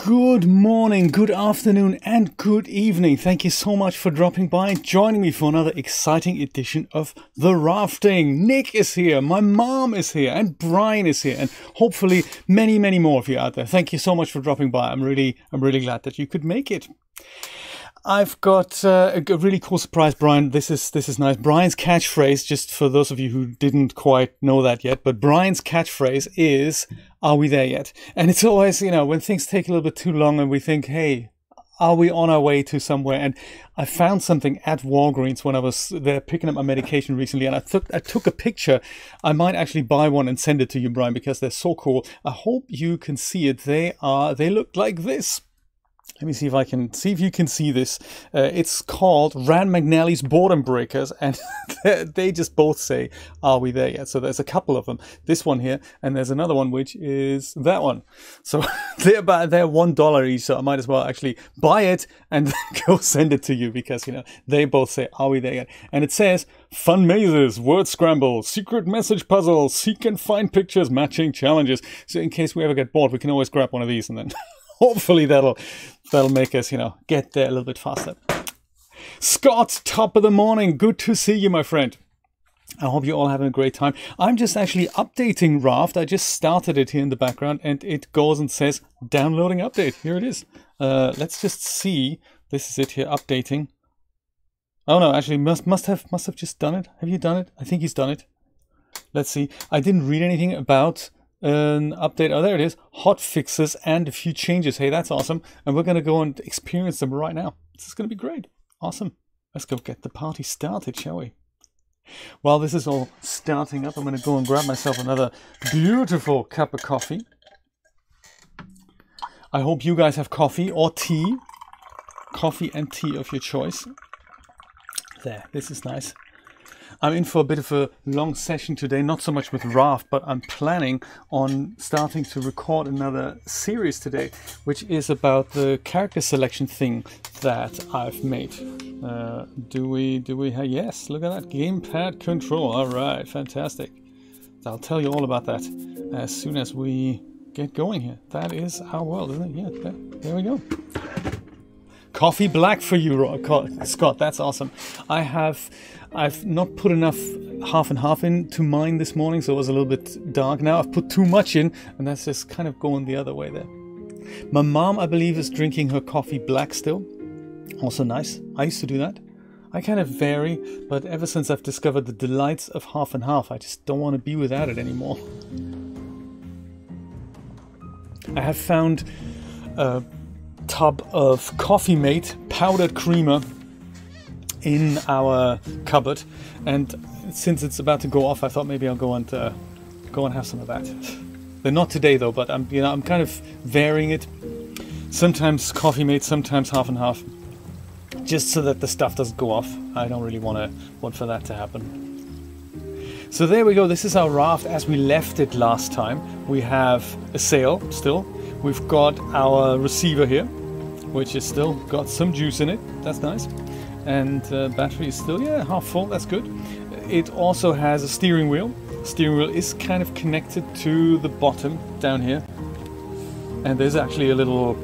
Good morning, good afternoon, and good evening. Thank you so much for dropping by and joining me for another exciting edition of The Rafting. Nick is here, my mom is here, and Brian is here, and hopefully many, many more of you out there. Thank you so much for dropping by. I'm really glad that you could make it. I've got a really cool surprise, Brian. This is nice. Brian's catchphrase, just for those of you who didn't quite know that yet, but Brian's catchphrase is, "Are we there yet?" And it's always, you know, when things take a little bit too long and we think, hey, are we on our way to somewhere? And I found something at Walgreens when I was there picking up my medication recently, and I took a picture. I might actually buy one and send it to you, Brian, because they're so cool. I hope you can see it. They look like this. Let me see if I can see if you can see this. It's called Mcnally's Boredom Breakers, and they just both say, "Are we there yet?" So there's a couple of them. This one here, and there's another one which is that one. So they're $1 each. So I might as well actually buy it and go send it to you, because you know they both say, "Are we there yet?" And it says, "Fun mazes, word scramble, secret message puzzles, seek and find pictures, matching challenges." So in case we ever get bored, we can always grab one of these and then. Hopefully that'll make us, you know, get there a little bit faster. Scott, top of the morning. Good to see you, my friend. I hope you're all having a great time. I'm just actually updating RAFT. I just started it here in the background, and it goes and says downloading update. Here it is. Let's just see. This is it here, updating. Oh no, actually must have just done it. Have you done it? I think he's done it. Let's see. I didn't read anything about an update. Oh, there it is. Hot fixes and a few changes. Hey, that's awesome. And we're going to go and experience them right now. This is going to be great. Awesome. Let's go get the party started, shall we? While this is all starting up, I'm going to go and grab myself another beautiful cup of coffee. I hope you guys have coffee or tea. Coffee and tea of your choice. There, this is nice. I'm in for a bit of a long session today, not so much with RAFT, but I'm planning on starting to record another series today, which is about the character selection thing that I've made. Do we have, yes, look at that, gamepad control. All right, fantastic. I'll tell you all about that as soon as we get going here. That is our world, isn't it? Yeah, there we go. Coffee black for you, Scott. That's awesome. I've not put enough half and half into mine this morning, so it was a little bit dark. Now I've put too much in, and that's just kind of going the other way there. My mom, I believe, is drinking her coffee black still. Also nice. I used to do that. I kind of vary, but ever since I've discovered the delights of half and half, I just don't want to be without it anymore. I have found a tub of Coffee Mate powdered creamer in our cupboard, and since it's about to go off, I thought maybe I'll go and have some of that. They're not today though, but I'm kind of varying it. Sometimes Coffee Mate, sometimes half and half, just so that the stuff doesn't go off. I don't really want for that to happen. So there we go. This is our RAFT as we left it last time. We have a sail still. We've got our receiver here, which is still got some juice in it. That's nice. And battery is still, yeah, half full. That's good. It also has a steering wheel. Steering wheel is kind of connected to the bottom down here. And there's actually a little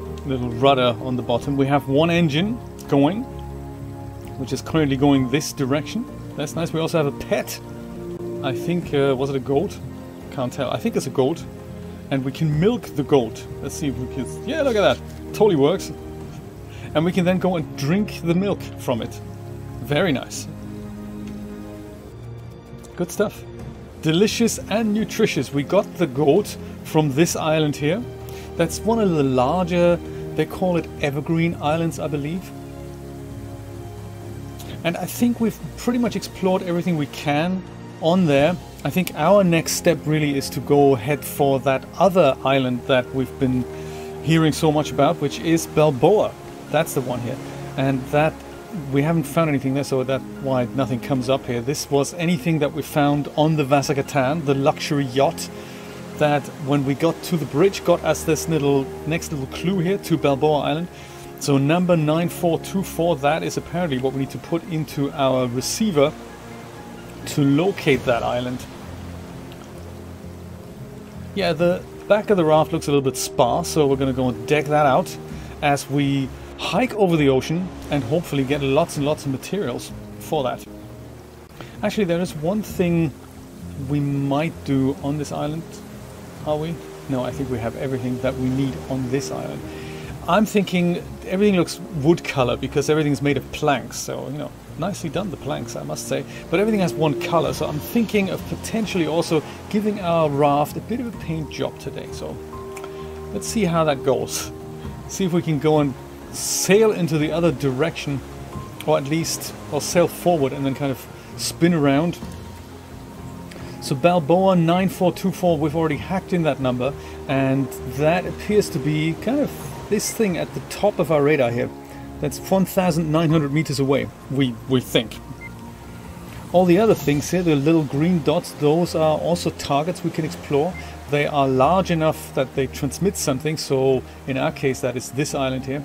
rudder on the bottom. We have one engine going, which is currently going this direction. That's nice. We also have a pet. I think, was it a goat? Can't tell. I think it's a goat. And we can milk the goat. Let's see if we can... Yeah, look at that. Totally works. And we can then go and drink the milk from it. Very nice. Good stuff. Delicious and nutritious. We got the goat from this island here. That's one of the larger, they call it evergreen islands, I believe. And I think we've pretty much explored everything we can on there. I think our next step really is to go head for that other island that we've been hearing so much about, which is Balboa. That's the one here. And that we haven't found anything there, so that's why nothing comes up here. This was anything that we found on the Vasagatan, the luxury yacht that when we got to the bridge got us this next little clue here to Balboa Island. So number 9424, that is apparently what we need to put into our receiver to locate that island. Yeah, back of the raft looks a little bit sparse, so we're going to go and deck that out as we hike over the ocean and hopefully get lots and lots of materials for that. Actually, there is one thing we might do on this island. Are we? No, I think we have everything that we need on this island. I'm thinking everything looks wood color because everything's made of planks, so, you know, nicely done, the planks, I must say. But everything has one color, so I'm thinking of potentially also giving our raft a bit of a paint job today. So let's see how that goes. See if we can go and sail into the other direction, or at least, or sail forward and then kind of spin around. So Balboa 9424, we've already hacked in that number, and that appears to be kind of this thing at the top of our radar here. That's 1,900 meters away, we think. All the other things here, the little green dots, those are also targets we can explore. They are large enough that they transmit something, so in our case that is this island here.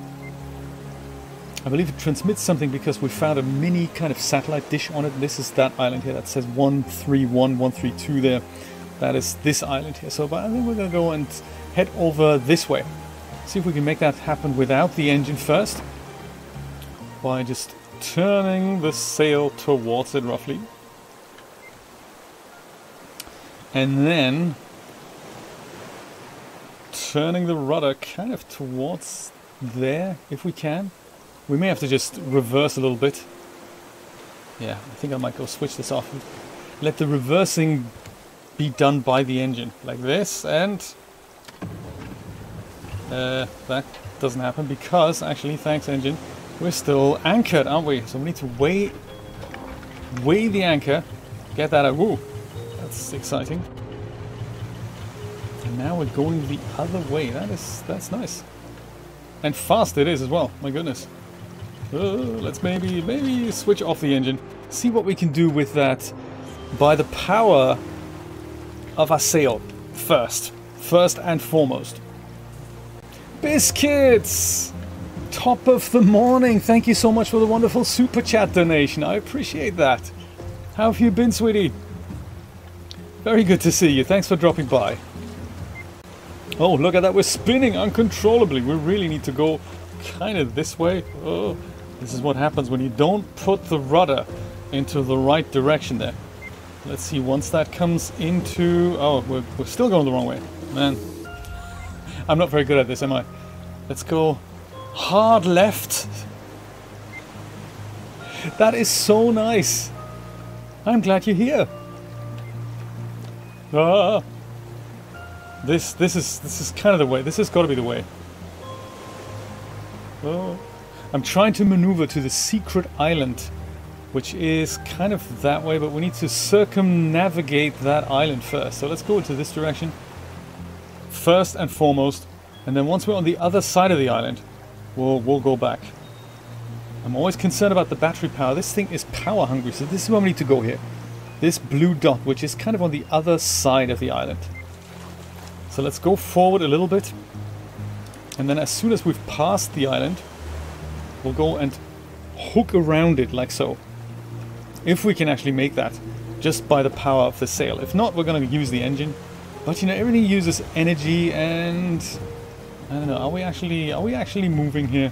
I believe it transmits something because we found a mini kind of satellite dish on it. This is that island here that says 131, 132 there. That is this island here. So I think we're going to go and head over this way. See if we can make that happen without the engine first. By just turning the sail towards it roughly. And then turning the rudder kind of towards there if we can. We may have to just reverse a little bit. Yeah, I think I might go switch this off. Let the reversing be done by the engine. Like this, and that doesn't happen because, actually, thanks engine, we're still anchored, aren't we? So we need to weigh the anchor, get that out. Woo, that's exciting. And now we're going the other way. That's nice. And fast it is as well, my goodness. Let's maybe switch off the engine. See what we can do with that by the power of our sail first and foremost. Biscuits! Top of the morning. Thank you so much for the wonderful super chat donation. I appreciate that. How have you been, sweetie? Very good to see you. Thanks for dropping by. Oh, look at that. We're spinning uncontrollably. We really need to go kind of this way. Oh. This is what happens when you don't put the rudder into the right direction there. Let's see, once that comes into... Oh, we're still going the wrong way. Man, I'm not very good at this, am I? Let's go hard left. That is so nice. I'm glad you're here. Ah, this is kind of the way. This has got to be the way. Oh. I'm trying to maneuver to the secret island, which is kind of that way, but we need to circumnavigate that island first. So let's go into this direction first and foremost, and then once we're on the other side of the island, we'll go back. I'm always concerned about the battery power. This thing is power hungry, so this is where we need to go here. This blue dot, which is kind of on the other side of the island. So let's go forward a little bit, and then as soon as we've passed the island, we'll go and hook around it like so. If we can actually make that just by the power of the sail. If not, we're going to use the engine. But you know, everything uses energy, and I don't know, are we actually moving here?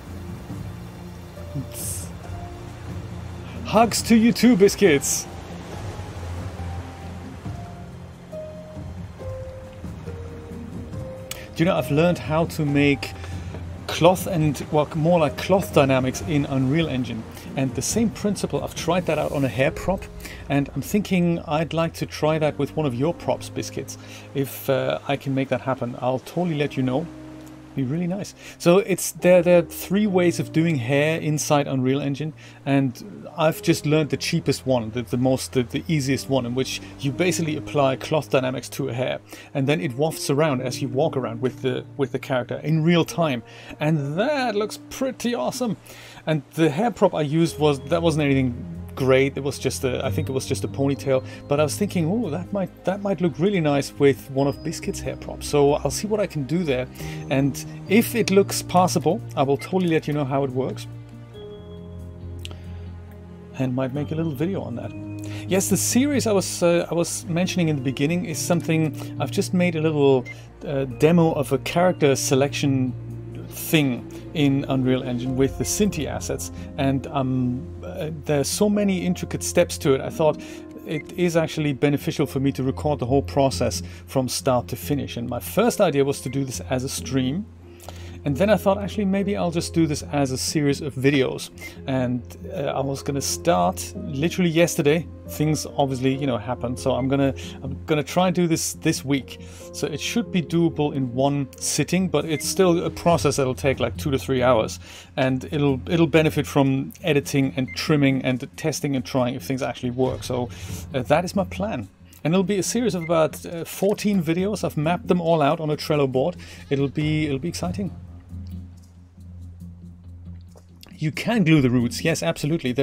Hugs to you too, Biscuits. Do you know, I've learned how to make cloth and, well, more like cloth dynamics in Unreal Engine, and the same principle, I've tried that out on a hair prop, and I'm thinking I'd like to try that with one of your props, Biscuits. If I can make that happen, I'll totally let you know. Be really nice. So there are 3 ways of doing hair inside Unreal Engine, and I've just learned the cheapest one, the easiest one, in which you basically apply cloth dynamics to a hair, and then it wafts around as you walk around with the character in real time, and that looks pretty awesome. And the hair prop I used wasn't anything great. It was just I think it was just a ponytail, but I was thinking, oh, that might look really nice with one of Biscuit's hair props. So I'll see what I can do there, and if it looks passable, I will totally let you know how it works, and might make a little video on that. Yes, the series I was mentioning in the beginning is something I've just made a little demo of a character selection thing in Unreal Engine with the Cinti assets, and there's so many intricate steps to it. I thought it is actually beneficial for me to record the whole process from start to finish, and my first idea was to do this as a stream. And then I thought, actually, maybe I'll just do this as a series of videos. And I was gonna start literally yesterday. Things obviously, you know, happened, so I'm gonna try and do this week. So it should be doable in one sitting, but it's still a process that'll take like 2 to 3 hours, and it'll benefit from editing and trimming and testing and trying if things actually work. So that is my plan. And it'll be a series of about 14 videos. I've mapped them all out on a Trello board. It'll be exciting. You can glue the roots, yes, absolutely.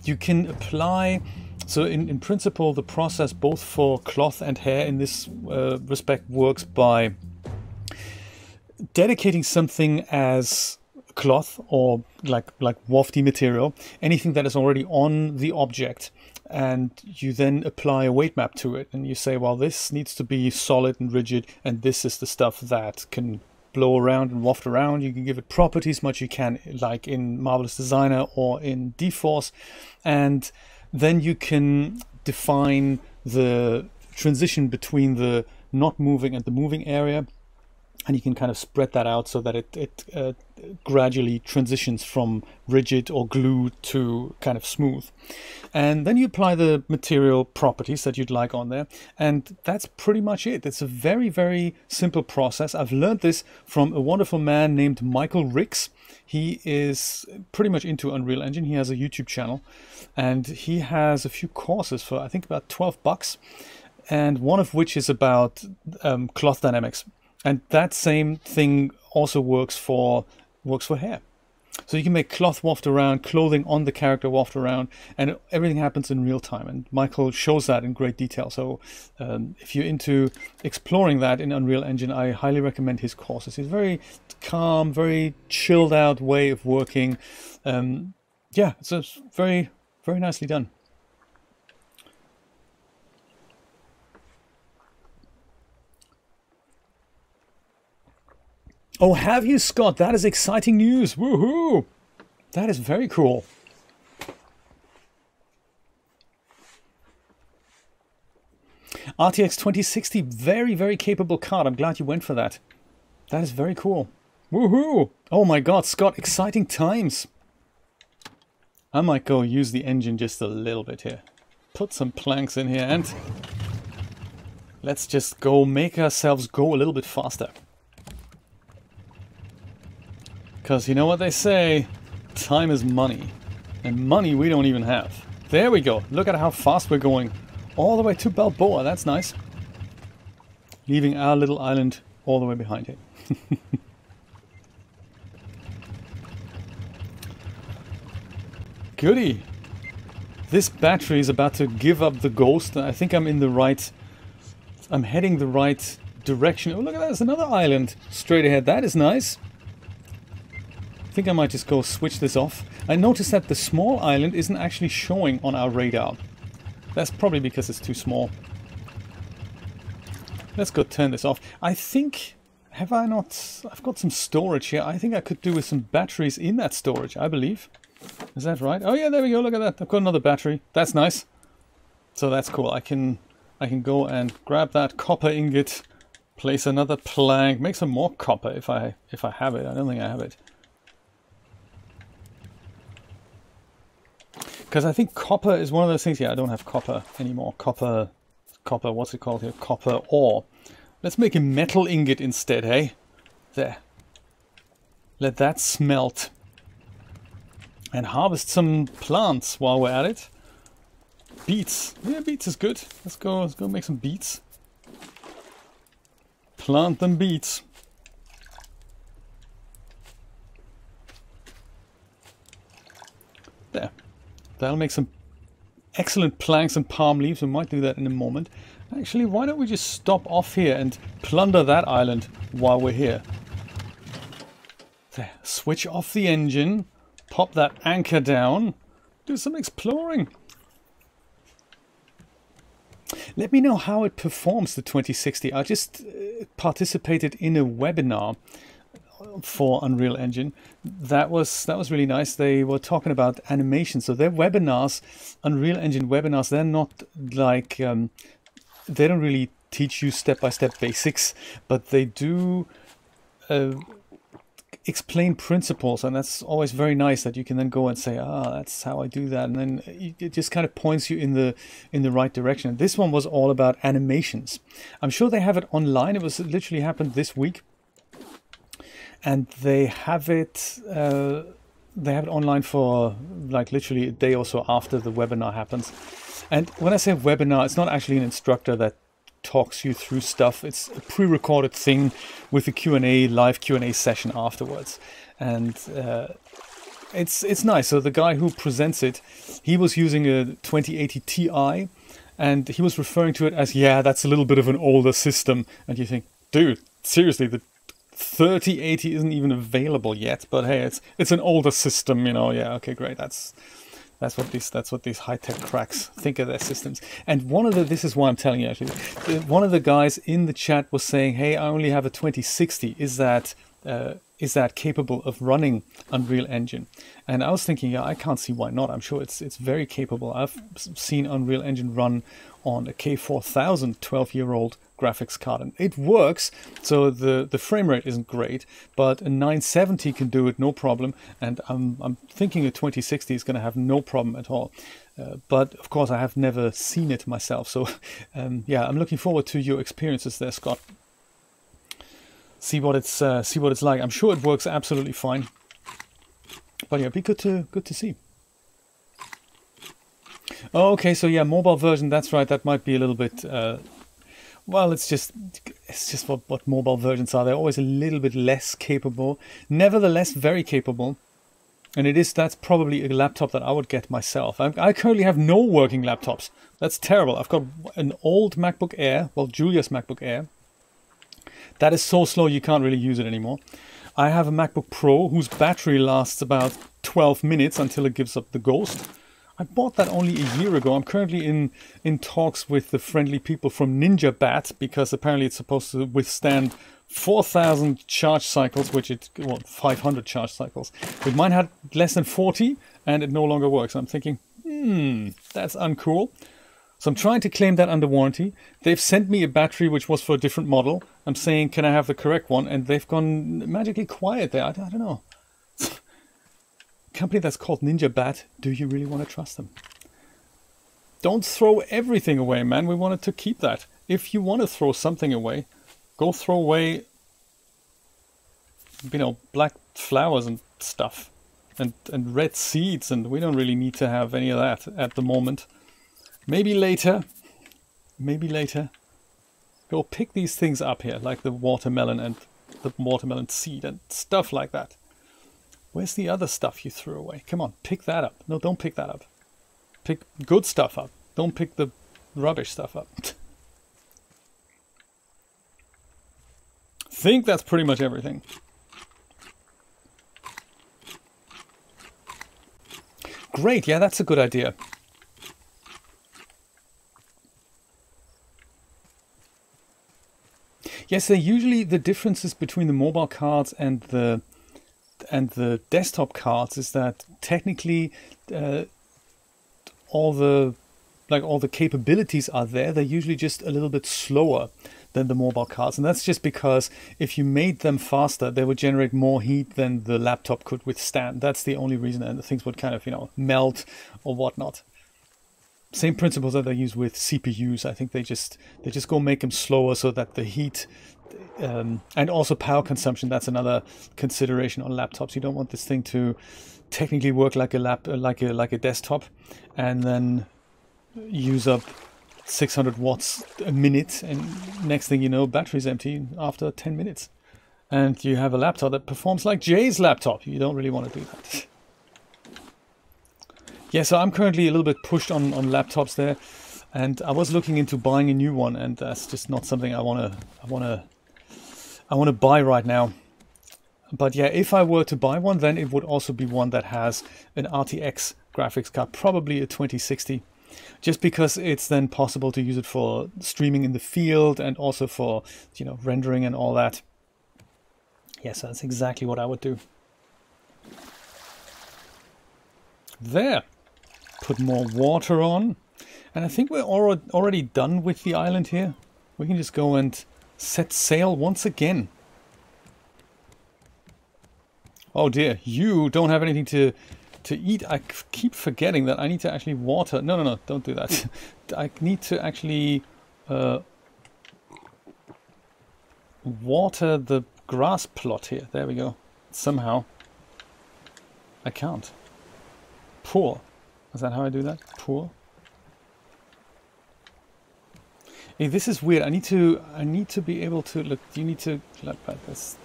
You can apply, so in principle, the process both for cloth and hair in this respect works by dedicating something as cloth or like wafty material, anything that is already on the object, and you then apply a weight map to it, and you say, well, this needs to be solid and rigid, and this is the stuff that can blow around and waft around. You can give it properties much you can, like in Marvelous Designer or in D-Force, and then you can define the transition between the not moving and the moving area, and you can kind of spread that out so that it gradually transitions from rigid or glued to kind of smooth. And then you apply the material properties that you'd like on there, and that's pretty much it. It's a very, very simple process. I've learned this from a wonderful man named Michael Ricks. He is pretty much into Unreal Engine. He has a YouTube channel, and he has a few courses for, I think, about $12, and one of which is about cloth dynamics. And that same thing also works for hair. So you can make cloth waft around, clothing on the character waft around, and everything happens in real time. And Michael shows that in great detail. So if you're into exploring that in Unreal Engine, I highly recommend his courses. He's very calm, very chilled out way of working. Yeah, so it's very, very nicely done. Oh, have you, Scott? That is exciting news. Woohoo! That is very cool. RTX 2060, very, very capable card. I'm glad you went for that. That is very cool. Woohoo! Oh my god, Scott, exciting times. I might go use the engine just a little bit here. Put some planks in here and let's just go make ourselves go a little bit faster. Because you know what they say, time is money. And money we don't even have. There we go. Look at how fast we're going. All the way to Balboa. That's nice. Leaving our little island all the way behind it. Goody. This battery is about to give up the ghost. I think I'm heading the right direction. Oh, look at that. There's another island straight ahead. That is nice. I think I might just go switch this off. I noticed that the small island isn't actually showing on our radar. That's probably because it's too small. Let's go turn this off. I think, have I not? I've got some storage here. I think I could do with some batteries in that storage, I believe. Is that right? Oh yeah, there we go. Look at that. I've got another battery. That's nice. So that's cool. I can go and grab that copper ingot, place another plank, make some more copper if I have it. I don't think I have it. Because I think copper is one of those things. Yeah, I don't have copper anymore. Copper, what's it called here? Copper ore. Let's make a metal ingot instead, hey? There. Let that smelt. And harvest some plants while we're at it. Beets. Yeah, beets is good. Let's go make some beets. Plant them beets. There. That'll make some excellent planks and palm leaves. We might do that in a moment. Actually, why don't we just stop off here and plunder that island while we're here? There. Switch off the engine. Pop that anchor down. Do some exploring. Let me know how it performs, the 2060. I just participated in a webinar for Unreal Engine. That was really nice. They were talking about animation. So their webinars, Unreal Engine webinars, they're not like, they don't really teach you step-by-step basics, but they do explain principles, and that's always very nice that you can then go and say, that's how I do that, and then it just kind of points you in the right direction. This one was all about animations. I'm sure they have it online. It literally happened this week, and they have it online for like literally a day or so after the webinar happens. And when I say webinar, it's not actually an instructor that talks you through stuff. It's a pre-recorded thing with a Q&A, live Q&A session afterwards, and it's nice. So the guy who presents it, he was using a 2080 Ti, and he was referring to it as, yeah, that's a little bit of an older system. And you think, dude, seriously, the 3080 isn't even available yet, but hey, it's an older system, you know. Yeah, okay, great. That's what these high-tech cracks think of their systems. And this is why I'm telling you, actually, one of the guys in the chat was saying, hey, I only have a 2060. Is that capable of running Unreal Engine? And I was thinking, yeah, I can't see why not. I'm sure it's very capable. I've seen Unreal Engine run on a K4000 12-year-old graphics card, and it works. So the frame rate isn't great, but a 970 can do it no problem, and I'm thinking a 2060 is going to have no problem at all. But of course, I have never seen it myself. So yeah, I'm looking forward to your experiences there, Scott. See what it's like. I'm sure it works absolutely fine. But yeah, it'd be good to see. Oh, okay, so yeah, mobile version. That's right. That might be a little bit. Well, it's just what mobile versions are. They're always a little bit less capable. Nevertheless, very capable. And that's probably a laptop that I would get myself. I currently have no working laptops. That's terrible. I've got an old MacBook Air. Well, Julia's MacBook Air. That is so slow you can't really use it anymore. I have a MacBook Pro whose battery lasts about 12 minutes until it gives up the ghost. I bought that only a year ago. I'm currently in talks with the friendly people from Ninja Bat, because apparently it's supposed to withstand 4,000 charge cycles, 500 charge cycles. But mine had less than 40 and it no longer works. I'm thinking, that's uncool. So I'm trying to claim that under warranty. They've sent me a battery which was for a different model. I'm saying, can I have the correct one? And they've gone magically quiet there. I don't know. Company that's called Ninja Bat, do you really want to trust them? Don't throw everything away, man. We wanted to keep that. If you want to throw something away, go throw away, black flowers and stuff, and red seeds, and we don't really need to have any of that at the moment. Maybe later. Maybe later. Go pick these things up here, like the watermelon and the watermelon seed and stuff like that. Where's the other stuff you threw away? Come on, pick that up. No, don't pick that up. Pick good stuff up. Don't pick the rubbish stuff up. Think that's pretty much everything. Great, yeah, that's a good idea. Yes, usually the differences between the mobile cards and the desktop cards is that technically all the capabilities are there. They're usually just a little bit slower than the mobile cards, and that's just because if you made them faster, they would generate more heat than the laptop could withstand. That's the only reason, and the things would kind of melt or whatnot. Same principles that they use with CPUs. I think they just go make them slower so that the heat and also power consumption. That's another consideration on laptops. You don't want this thing to technically work like a desktop, and then use up 600 watts a minute, and next thing you know, battery's empty after 10 minutes, and you have a laptop that performs like Jay's laptop. You don't really want to do that. Yeah, so I'm currently a little bit pushed on laptops there, and I was looking into buying a new one, and that's just not something I want to buy right now. But yeah, if I were to buy one, then it would also be one that has an RTX graphics card, probably a 2060. just because it's then possible to use it for streaming in the field and also for, you know, rendering and all that. Yes, that's exactly what I would do. There. Put more water on. And I think we're already done with the island here. We can just go and set sail once again. Oh dear, you don't have anything to eat. I keep forgetting that I need to actually water. No, don't do that. I need to actually water the grass plot here. There we go. Somehow. I can't. Pour. Is that how I do that? Pour. Hey, this is weird. I need to be able to look. You need to let this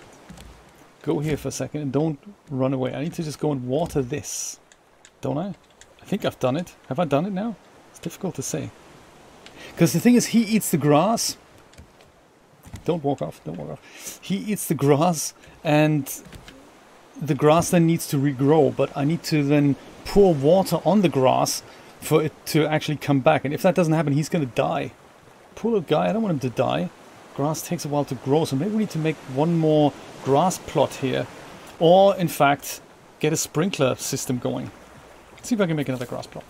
go here for a second and don't run away. I need to just go and water this, don't I? I think I've done it. Have I done it now? It's difficult to say. Because the thing is, he eats the grass. Don't walk off. Don't walk off. He eats the grass, and the grass then needs to regrow. But I need to then pour water on the grass for it to actually come back. And if that doesn't happen, he's going to die. Poor little guy. I don't want him to die. Grass takes a while to grow, so maybe we need to make one more grass plot here. Or, in fact, get a sprinkler system going. Let's see if I can make another grass plot.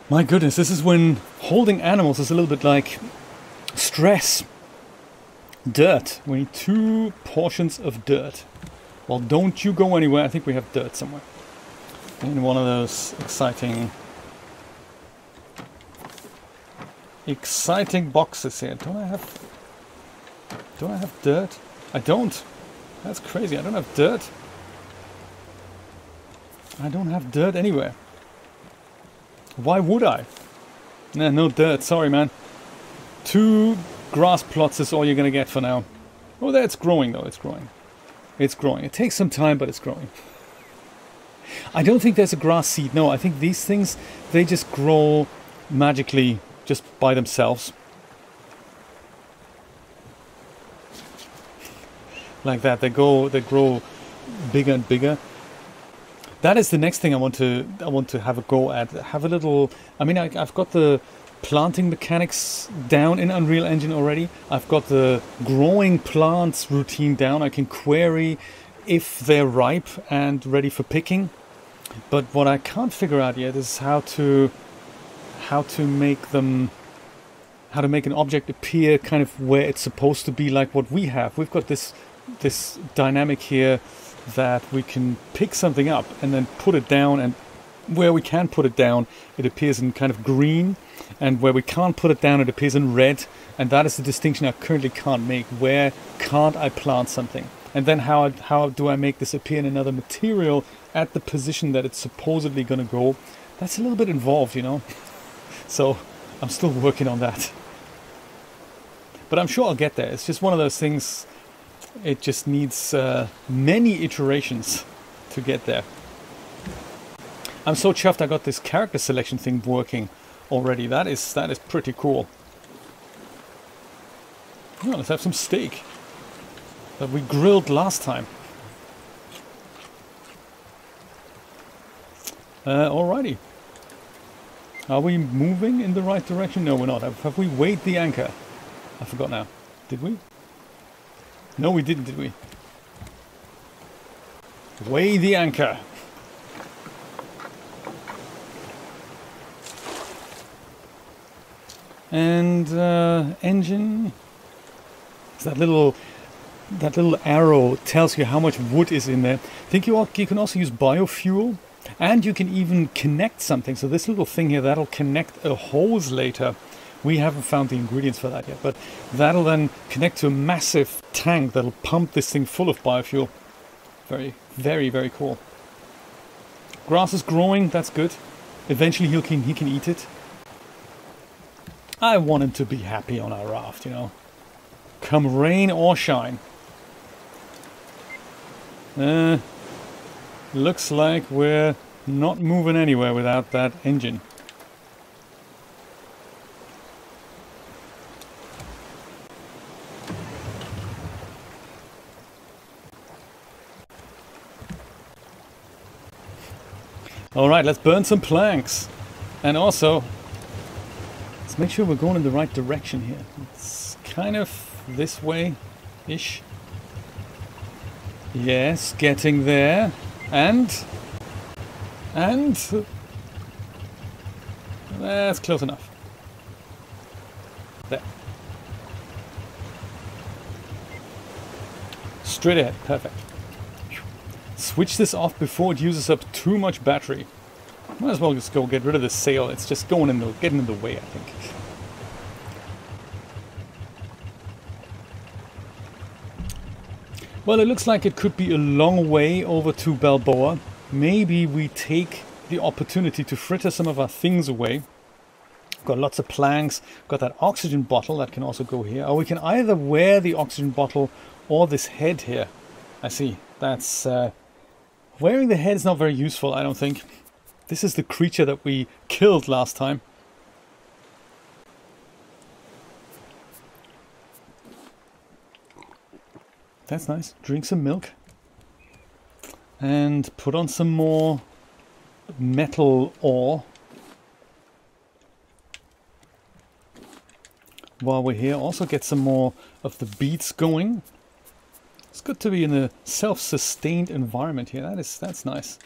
My goodness, this is when holding animals is a little bit like stress. Dirt. We need 2 portions of dirt. Well, don't you go anywhere. I think we have dirt somewhere. In one of those exciting boxes here. Don't I have dirt? I don't. That's crazy. I don't have dirt. I don't have dirt anywhere. Why would I? Nah, no dirt. Sorry, man. 2 grass plots is all you're gonna get for now. Oh, that's growing though. It's growing. It's growing. It takes some time, but it's growing. I don't think there's a grass seed. No, I think these things, they just grow magically just by themselves. Like that. They grow bigger and bigger. That is the next thing I want to have a go at. Have a little. I mean, I've got the planting mechanics down in Unreal Engine already. I've got the growing plants routine down. I can query if they're ripe and ready for picking. But what I can't figure out yet is how to make them, how to make an object appear kind of where it's supposed to be, like what we have. We've got this dynamic here that we can pick something up and then put it down, and where we can put it down it appears in kind of green, and where we can't put it down it appears in red. And that is the distinction I currently can't make. Where can't I plant something? And then how do I make this appear in another material at the position that it's supposedly going to go? That's a little bit involved, you know. So I'm still working on that. But I'm sure I'll get there. It's just one of those things. It just needs many iterations to get there. I'm so chuffed I got this character selection thing working already. That is pretty cool. Oh, let's have some steak that we grilled last time. Alrighty. Are we moving in the right direction? No, we're not. Have we weighed the anchor? I forgot now. Did we? No, we didn't, did we? Weigh the anchor. And engine. That little arrow tells you how much wood is in there. I think you can also use biofuel, and you can even connect something. So this little thing here, that'll connect a hose later. We haven't found the ingredients for that yet, but that'll then connect to a massive tank that'll pump this thing full of biofuel. Very, very, very cool. Grass is growing, that's good. Eventually he can eat it. I want him to be happy on our raft, you know. Come rain or shine. Looks like we're not moving anywhere without that engine. Alright, let's burn some planks. And also, let's make sure we're going in the right direction here. It's kind of this way-ish. Yes, getting there. And that's close enough. There. Straight ahead, perfect. Switch this off before it uses up too much battery. Might as well just go get rid of the sail. It's just getting in the way, I think. Well, it looks like it could be a long way over to Balboa. Maybe we take the opportunity to fritter some of our things away. Got lots of planks. Got that oxygen bottle that can also go here. Or we can either wear the oxygen bottle or this head here. I see. That's wearing the head is not very useful, I don't think. This is the creature that we killed last time. That's nice. Drink some milk. And put on some more metal ore. While we're here, also get some more of the beats going. It's good to be in a self-sustained environment here. That's nice.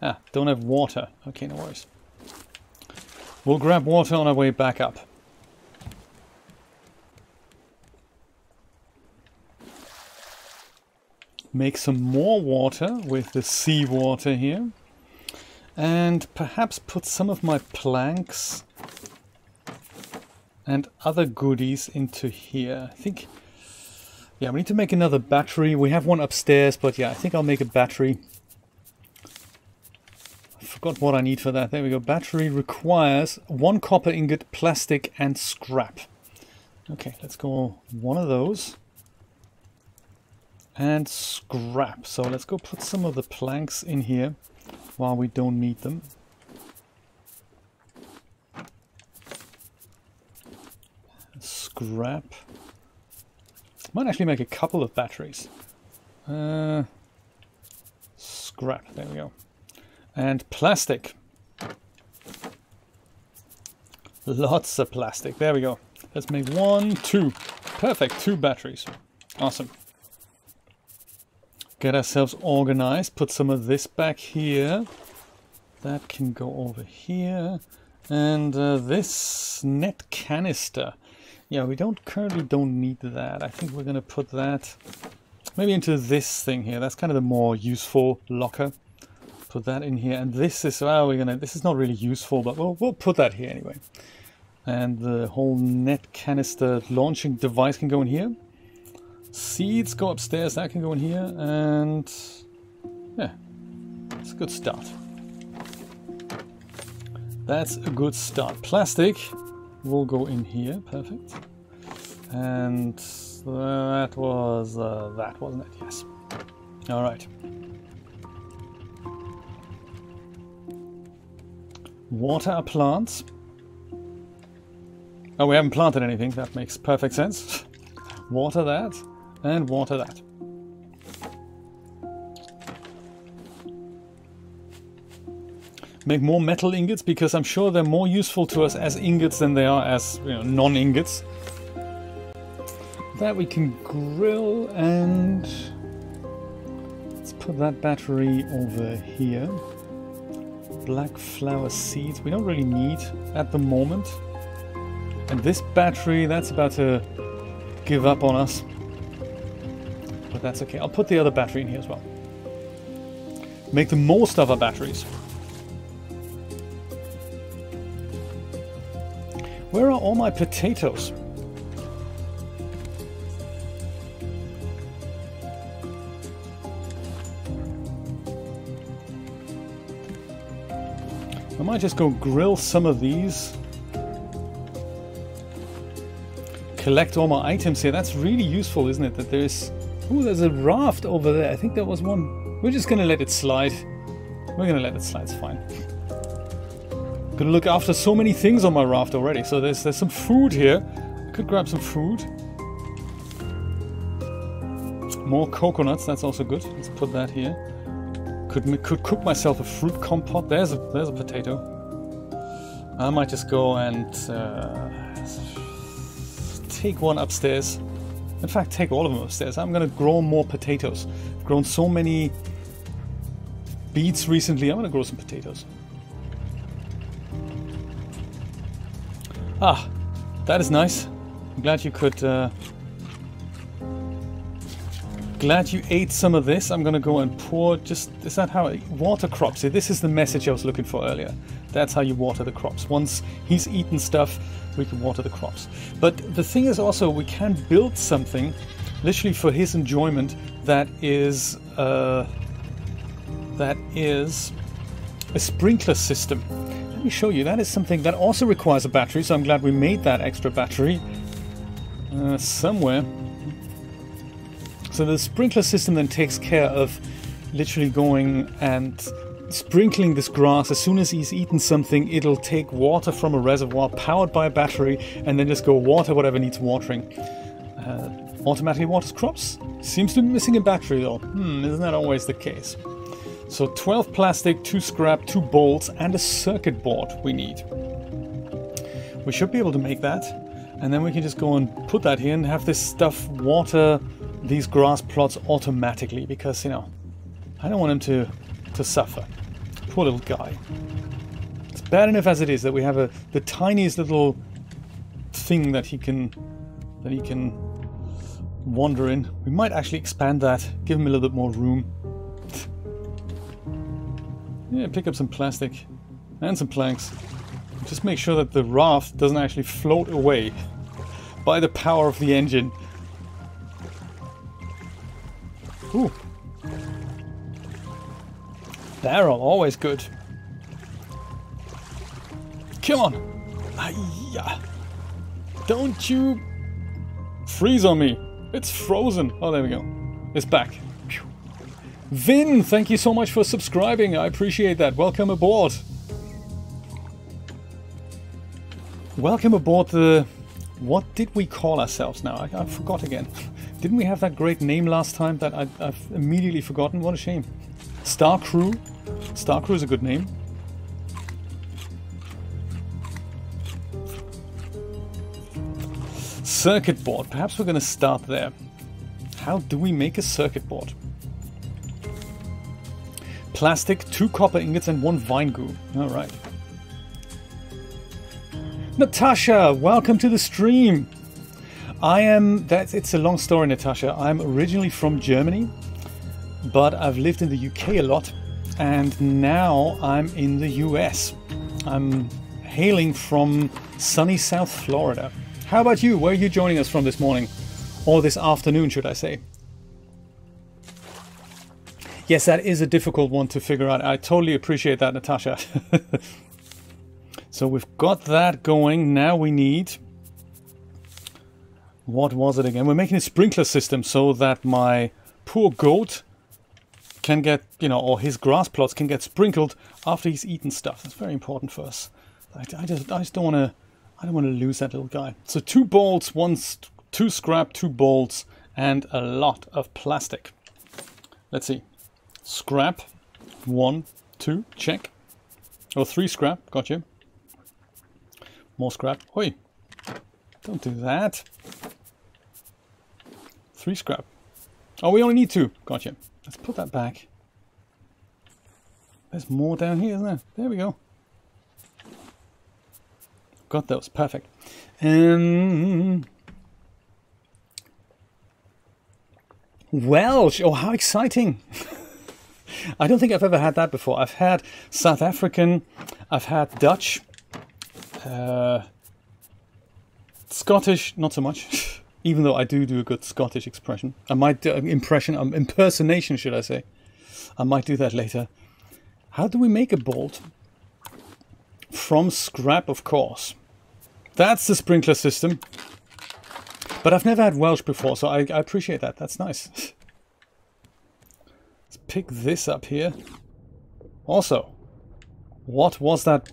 Ah, don't have water. Okay, no worries. We'll grab water on our way back up. Make some more water with the seawater here. And perhaps put some of my planks and other goodies into here. I think, yeah, we need to make another battery. We have one upstairs, but yeah, I think I'll make a battery. I forgot what I need for that. There we go. Battery requires 1 copper ingot, plastic, and scrap. Okay, let's go one of those. And scrap. So let's go put some of the planks in here while we don't need them. Scrap. Might actually make a couple of batteries. Scrap. There we go. And plastic. Lots of plastic. There we go. Let's make 1, 2. Perfect. 2 batteries. Awesome. Get ourselves organized. Put some of this back here. That can go over here. And this net canister. Yeah, we currently don't need that. I think we're going to put that maybe into this thing here. That's kind of the more useful locker. Put that in here. And this is, well, this is not really useful, but we'll put that here anyway. And the whole net canister launching device can go in here. Seeds go upstairs, that can go in here. And yeah, it's a good start. That's a good start. Plastic will go in here, perfect. And that was that, wasn't it? Yes. All right. Water our plants. Oh, we haven't planted anything. That makes perfect sense. Water that and water that. Make more metal ingots because I'm sure they're more useful to us as ingots than they are as, you know, non-ingots. That we can grill, and let's put that battery over here. Black flower seeds we don't really need at the moment. And this battery, that's about to give up on us. But that's okay. I'll put the other battery in here as well. Make the most of our batteries. Where are all my potatoes? I might just go grill some of these. Collect all my items here. That's really useful, isn't it? That there's... Ooh, there's a raft over there. I think there was one. We're just gonna let it slide. We're gonna let it slide, it's fine. Gonna look after so many things on my raft already. So there's some food here. I could grab some food. More coconuts, that's also good. Let's put that here. Could cook myself a fruit compote. There's a potato. I might just go and take one upstairs. In fact, take all of them upstairs. I'm gonna grow more potatoes. I've grown so many beets recently. I'm gonna grow some potatoes. Ah, that is nice. I'm glad you could. Glad you ate some of this. I'm gonna go and pour. Is that how water crops? See, this is the message I was looking for earlier. That's how you water the crops. Once he's eaten stuff, we can water the crops. But the thing is also, we can build something, literally for his enjoyment, that is a sprinkler system. Let me show you. That is something that also requires a battery, so I'm glad we made that extra battery somewhere. So the sprinkler system then takes care of literally going and sprinkling this grass. As soon as he's eaten something, it'll take water from a reservoir powered by a battery and then just go water whatever needs watering. Automatically waters crops. Seems to be missing a battery though. Isn't that always the case? So 12 plastic, 2 scrap, 2 bolts and a circuit board we need. We should be able to make that. And then we can just go and put that here and have this stuff water these grass plots automatically, because, you know, I don't want him to suffer. Poor little guy. It's bad enough as it is that we have the tiniest little thing that he can wander in. We might actually expand that, give him a little bit more room. Yeah, pick up some plastic and some planks. Just make sure that the raft doesn't actually float away by the power of the engine. Ooh. Barrel, always good. Come on. Hiya. Don't you freeze on me. It's frozen. Oh, there we go. It's back. Phew. Vin, thank you so much for subscribing. I appreciate that. Welcome aboard. Welcome aboard the... What did we call ourselves now? I forgot again. Didn't we have that great name last time that I've immediately forgotten? What a shame. Star Crew. Star Crew is a good name. Circuit board. Perhaps we're going to start there. How do we make a circuit board? Plastic, 2 copper ingots and 1 vine goo. Alright. Natasha, welcome to the stream. It's a long story, Natasha. I'm originally from Germany, but I've lived in the UK a lot, and now I'm in the US. I'm hailing from sunny South Florida. How about you? Where are you joining us from this morning? Or this afternoon, should I say? Yes, that is a difficult one to figure out. I totally appreciate that, Natasha. So we've got that going. Now we need... What was it again? We're making a sprinkler system so that my poor goat can get, you know, or his grass plots can get sprinkled after he's eaten stuff. That's very important for us. I just don't want to. I don't want to lose that little guy. So 2 bolts, 2 scrap, 2 bolts, and a lot of plastic. Let's see. Scrap, 1, 2, check. Oh, 3 scrap, gotcha. More scrap. Oi, don't do that. 3 scrap. Oh, we only need 2. Gotcha. Let's put that back. There's more down here, isn't there? There we go. Got those. Perfect. Welsh. Oh, how exciting. I don't think I've ever had that before. I've had South African. I've had Dutch. Scottish, not so much. Even though I do a good Scottish expression. I might do impersonation, should I say. I might do that later. How do we make a bolt? From scrap, of course. That's the sprinkler system. But I've never had Welsh before, so I appreciate that. That's nice. Let's pick this up here. Also, what was that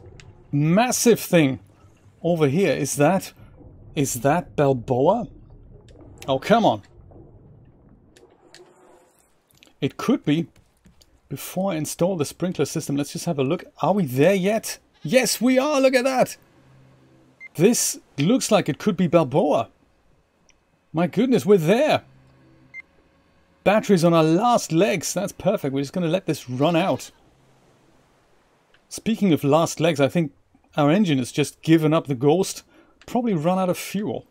massive thing over here? Is that Balboa? Oh, come on. It could be. Before I install the sprinkler system, let's just have a look. Are we there yet? Yes, we are. Look at that. This looks like it could be Balboa. My goodness, we're there. Batteries on our last legs. That's perfect. We're just going to let this run out. Speaking of last legs, I think our engine has just given up the ghost. Probably run out of fuel.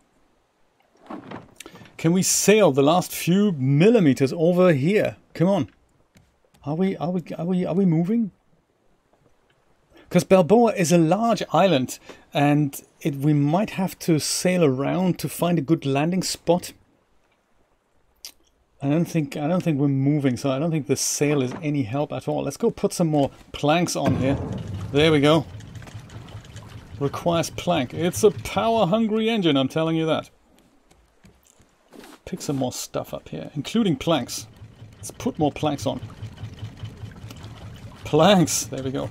Can we sail the last few millimeters over here? Come on. Are we moving? Because Balboa is a large island, and we might have to sail around to find a good landing spot. I don't think we're moving, so I don't think the sail is any help at all. Let's go put some more planks on here. There we go. Requires plank. It's a power-hungry engine, I'm telling you that. Pick some more stuff up here, including planks. Let's put more planks on. Planks! There we go.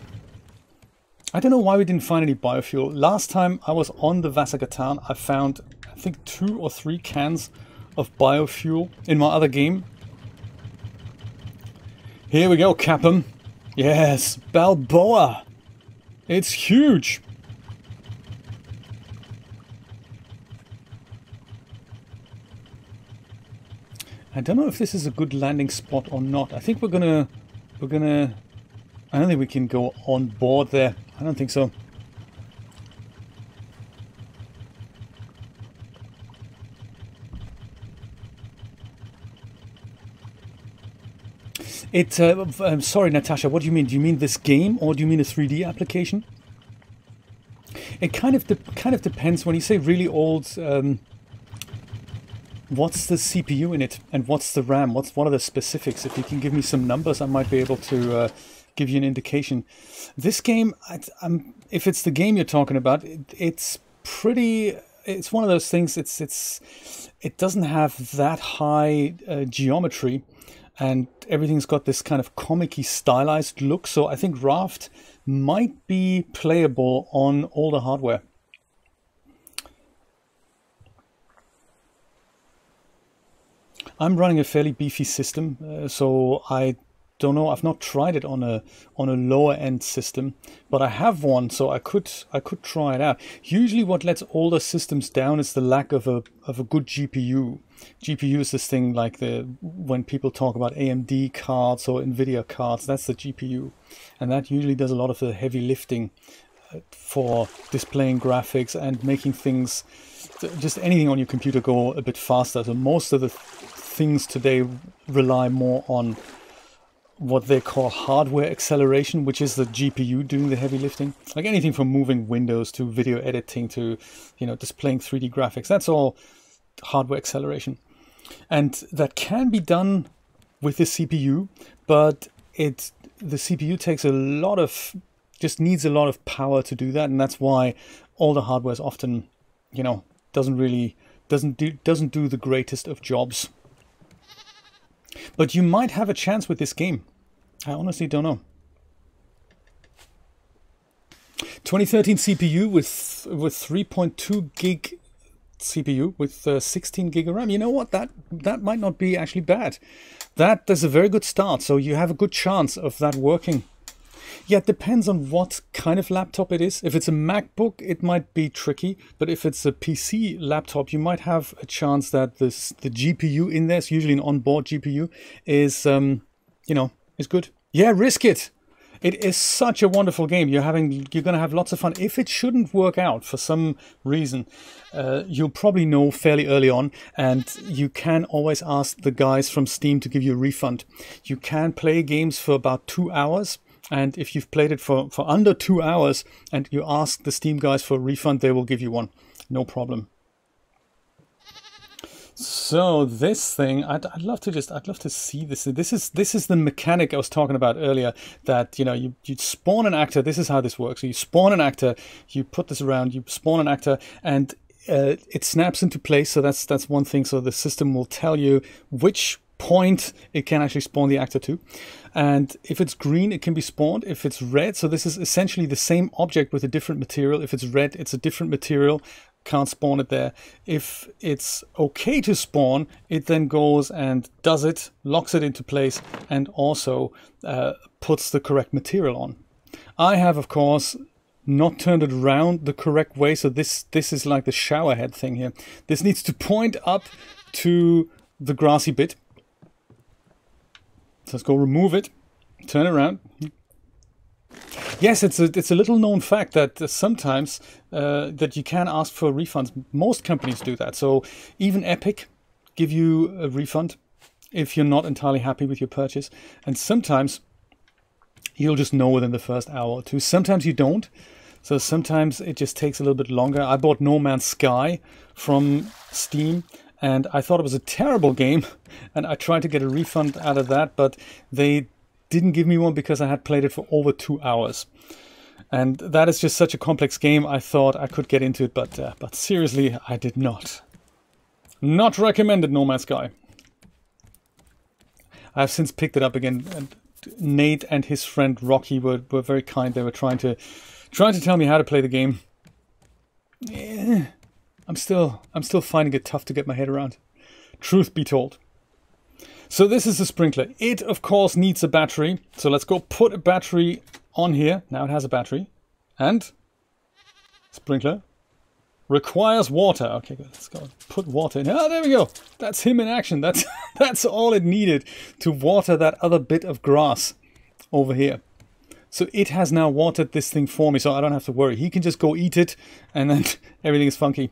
I don't know why we didn't find any biofuel. Last time I was on the Vasagatan, I found, I think, 2 or 3 cans of biofuel in my other game. Here we go, Captain. Yes, Balboa. It's huge. I don't know if this is a good landing spot or not. I think we're gonna, I don't think we can go on board there. I don't think so. I'm sorry, Natasha, what do you mean? Do you mean this game or do you mean a 3D application? It kind of depends. When you say really old, what's the CPU in it and what's the RAM? What are the specifics? If you can give me some numbers, I might be able to give you an indication. This game, if it's the game you're talking about, it's pretty. It's one of those things. It doesn't have that high geometry, and everything's got this kind of comic-y stylized look. So I think RAFT might be playable on older hardware. I'm running a fairly beefy system, so I don't know. I've not tried it on a lower end system, but I have one, so I could try it out. Usually, what lets older systems down is the lack of a good GPU. GPU is this thing like when people talk about AMD cards or NVIDIA cards. That's the GPU, and that usually does a lot of the heavy lifting for displaying graphics and making things, just anything on your computer, go a bit faster. So most of the things today rely more on what they call hardware acceleration, which is the GPU doing the heavy lifting. Like anything from moving windows to video editing to, displaying 3D graphics. That's all hardware acceleration. And that can be done with the CPU, but the CPU takes just needs a lot of power to do that, and that's why all the hardware is often, doesn't do the greatest of jobs. But you might have a chance with this game. I honestly don't know. 2013 CPU with 3.2 gig CPU with 16 gig of RAM. You know what? That might not be actually bad. That's a very good start. So you have a good chance of that working. Yeah, it depends on what kind of laptop it is. If it's a MacBook, it might be tricky. But if it's a PC laptop, you might have a chance that the GPU in there, it's usually an onboard GPU, is is good. Yeah, risk it. It is such a wonderful game. You're going to have lots of fun. If it shouldn't work out for some reason, you'll probably know fairly early on, and you can always ask the guys from Steam to give you a refund. You can play games for about 2 hours. And if you've played it for under 2 hours and you ask the Steam guys for a refund, they will give you one. No problem. So this thing, I'd love to see this. This is the mechanic I was talking about earlier, that you spawn an actor. This is how this works. So you spawn an actor, you put this around, you spawn an actor, and it snaps into place. So that's one thing. So the system will tell you which point it can actually spawn the actor to, and if it's green, it can be spawned. If it's red, so this is essentially the same object with a different material. If it's red, it's a different material, can't spawn it there. If it's okay to spawn, it then goes and does it, locks it into place, and also puts the correct material on. I have, of course, not turned it around the correct way. So this is like the shower head thing here. This needs to point up to the grassy bit. So let's go remove it, turn it around. Yes, it's a little known fact that sometimes that you can ask for refunds. Most companies do that. So even Epic give you a refund if you're not entirely happy with your purchase. And sometimes you'll just know within the first hour or two. Sometimes you don't. So sometimes it just takes a little bit longer. I bought No Man's Sky from Steam, and I thought it was a terrible game. And I tried to get a refund out of that, but they didn't give me one because I had played it for over 2 hours. And that is just such a complex game. I thought I could get into it, but seriously, I did not. Not recommended, No Man's Sky. I've since picked it up again, and Nate and his friend Rocky were very kind. They were trying to tell me how to play the game. Yeah, I'm still finding it tough to get my head around. Truth be told. So this is a sprinkler. It of course needs a battery. So let's go put a battery on here. Now it has a battery. And sprinkler requires water. Okay, good. Let's go put water in. Oh, there we go. That's him in action. That's all it needed to water that other bit of grass over here. So it has now watered this thing for me, so I don't have to worry. He can just go eat it, and then everything is funky.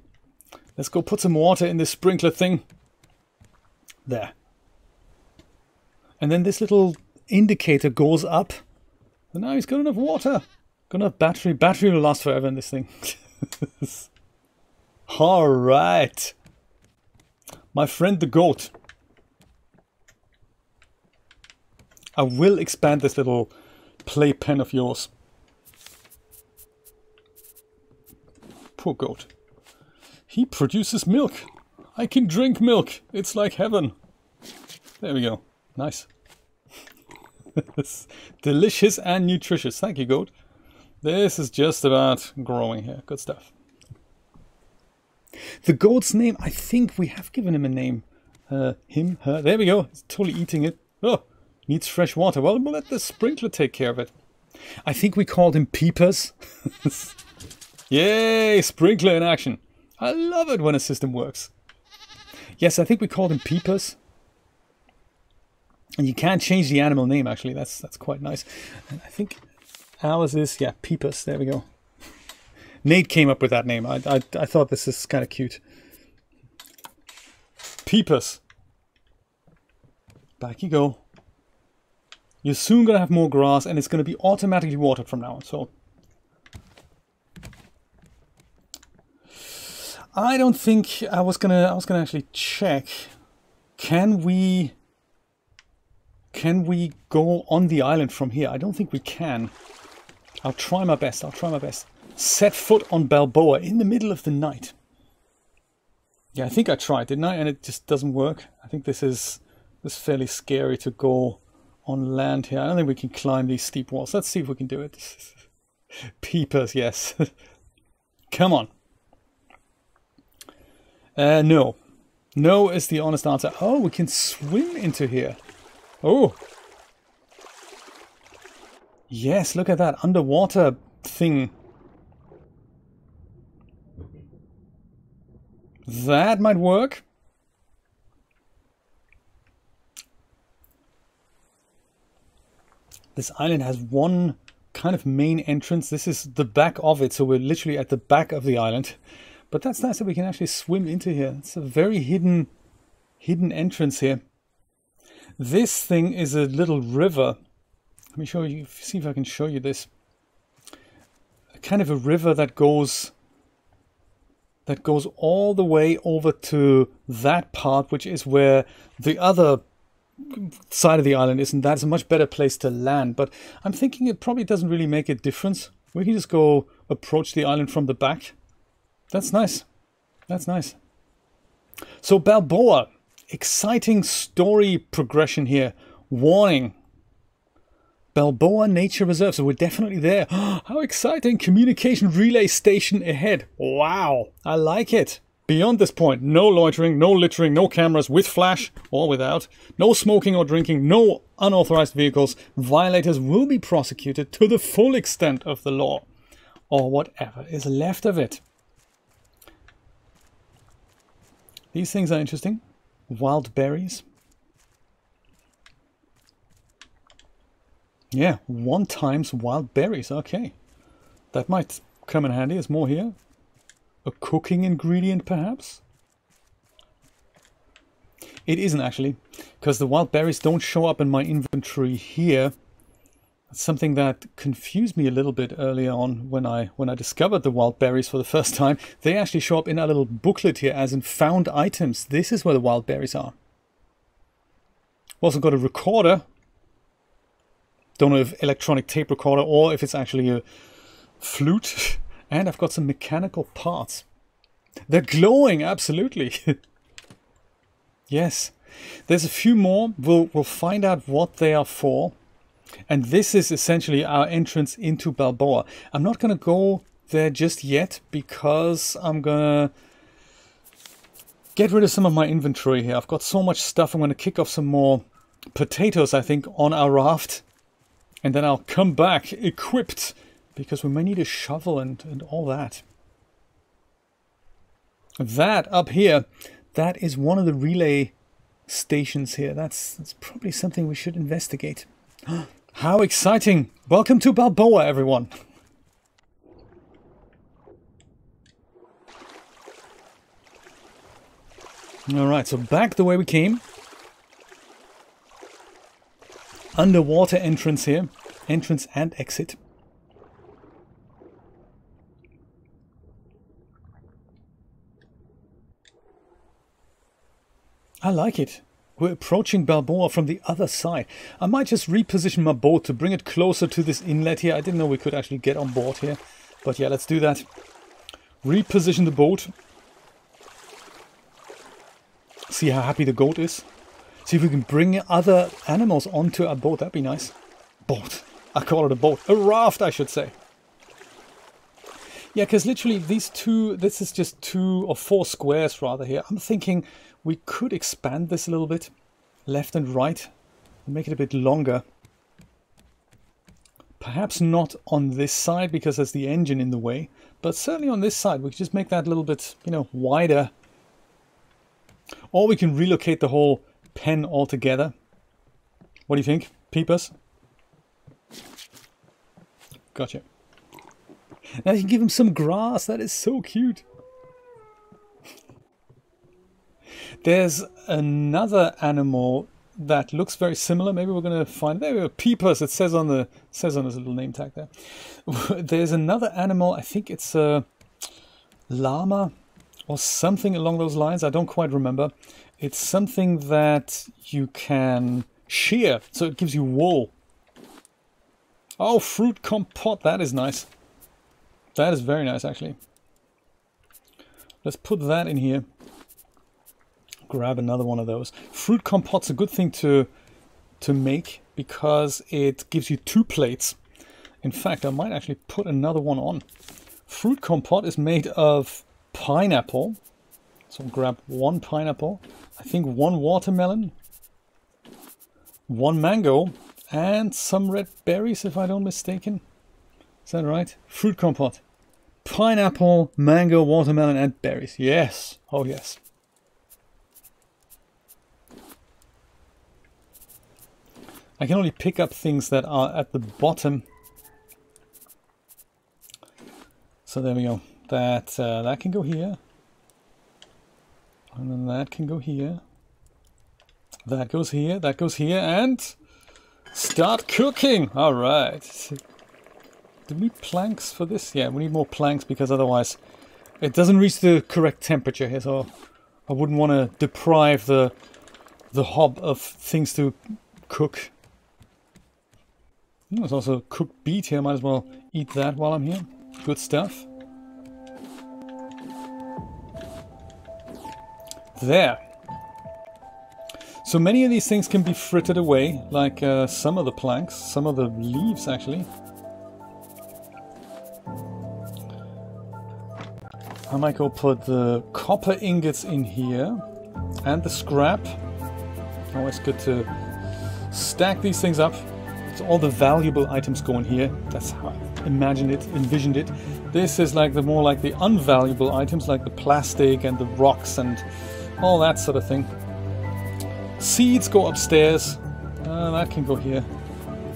Let's go put some water in this sprinkler thing. There. And then this little indicator goes up. And now he's got enough water. Got enough battery. Battery will last forever in this thing. Alright. My friend the goat. I will expand this little playpen of yours. Poor goat. He produces milk. I can drink milk. It's like heaven. There we go. Nice. Delicious and nutritious. Thank you, goat. This is just about growing here. Good stuff. The goat's name, I think we have given him a name. Him, her. There we go. He's totally eating it. Oh, needs fresh water. Well, we'll let the sprinkler take care of it. I think we called him Peepers. Yay, sprinkler in action. I love it when a system works. Yes, I think we called him Peepers. And you can change the animal name, actually. That's quite nice. And I think ours is, yeah, Peepers. There we go. Nate came up with that name. I thought this is kind of cute. Peepers. Back you go. You're soon going to have more grass, and it's going to be automatically watered from now on. So I don't think I was gonna actually check. Can we go on the island from here? I don't think we can. I'll try my best. Set foot on Balboa in the middle of the night. Yeah, I think I tried, didn't I? And it just doesn't work. I think this is fairly scary to go on land here. I don't think we can climb these steep walls. Let's see if we can do it. Peepers, yes. Come on. No. No is the honest answer. Oh, we can swim into here. Oh. Yes, look at that underwater thing. That might work. This island has one kind of main entrance. This is the back of it, so we're literally at the back of the island. But that's nice that we can actually swim into here. It's a very hidden entrance here. This thing is a little river. Let me show you, see if I can show you this. Kind of a river that goes all the way over to that part, which is where the other side of the island is, and that's a much better place to land. But I'm thinking it probably doesn't really make a difference. We can just go approach the island from the back. That's nice. That's nice. So Balboa, exciting story progression here. Warning. Balboa Nature Reserve, so we're definitely there. How exciting! Communication relay station ahead. Wow, I like it. Beyond this point, no loitering, no littering, no cameras with flash or without, no smoking or drinking, no unauthorized vehicles. Violators will be prosecuted to the full extent of the law. or whatever is left of it. These things are interesting. Wild berries. Yeah, 1 times wild berries. Okay. That might come in handy. There's more here. A cooking ingredient, perhaps? It isn't actually, because the wild berries don't show up in my inventory here. That's something that confused me a little bit earlier on when I discovered the wild berries for the first time. They actually show up in a little booklet here as in found items. This is where the wild berries are. Also got a recorder. Don't know if electronic tape recorder or if it's actually a flute. And I've got some mechanical parts. They're glowing, absolutely. Yes. There's a few more. We'll find out what they are for. And this is essentially our entrance into Balboa. I'm not going to go there just yet because I'm going to get rid of some of my inventory here. I've got so much stuff. I'm going to kick off some more potatoes, I think, on our raft. And then I'll come back equipped because we may need a shovel and all that. That up here, that is one of the relay stations here. That's probably something we should investigate. How exciting! Welcome to Balboa, everyone! Alright, so back the way we came. Underwater entrance here. Entrance and exit. I like it. We're approaching Balboa from the other side. I might just reposition my boat to bring it closer to this inlet here. I didn't know we could actually get on board here. But yeah, let's do that. Reposition the boat. See how happy the goat is. See if we can bring other animals onto our boat. That'd be nice. Boat. I call it a boat. A raft, I should say. Yeah, because literally these two... This is just 2 or 4 squares rather here. I'm thinking we could expand this a little bit. Left and right. Make it a bit longer. Perhaps not on this side because there's the engine in the way. But certainly on this side we could just make that a little bit, you know, wider. Or we can relocate the whole pen altogether. What do you think, peepers? Gotcha. Now you can give him some grass. That is so cute. There's another animal that looks very similar. Maybe we're going to find... There we go. Peepers. It says on his little name tag there. There's another animal. I think it's a llama or something along those lines. I don't quite remember. It's something that you can shear, so it gives you wool. Oh, fruit compote. That is nice. That is very nice, actually. Let's put that in here. Grab another one of those. Fruit compote's a good thing to make because it gives you 2 plates. In fact, I might actually put another one on. Fruit compote is made of pineapple. So I'll grab 1 pineapple. I think 1 watermelon. 1 mango. And some red berries, if I don't mistaken. Is that right? Fruit compote. Pineapple, mango, watermelon, and berries. Yes. Oh, yes. I can only pick up things that are at the bottom. So there we go. That can go here. And then that can go here. That goes here. That goes here. And start cooking. All right. Do we need planks for this? Yeah, we need more planks because otherwise it doesn't reach the correct temperature here. So I wouldn't want to deprive the hob of things to cook. There's also cooked beet here. Might as well eat that while I'm here. Good stuff. There. So many of these things can be frittered away, like some of the planks, some of the leaves actually. I might go put the copper ingots in here and the scrap. Always good to stack these things up. So all the valuable items go in here. That's how I imagined it, envisioned it. This is like the more like the unvaluable items, like the plastic and the rocks and all that sort of thing. Seeds go upstairs. That can go here.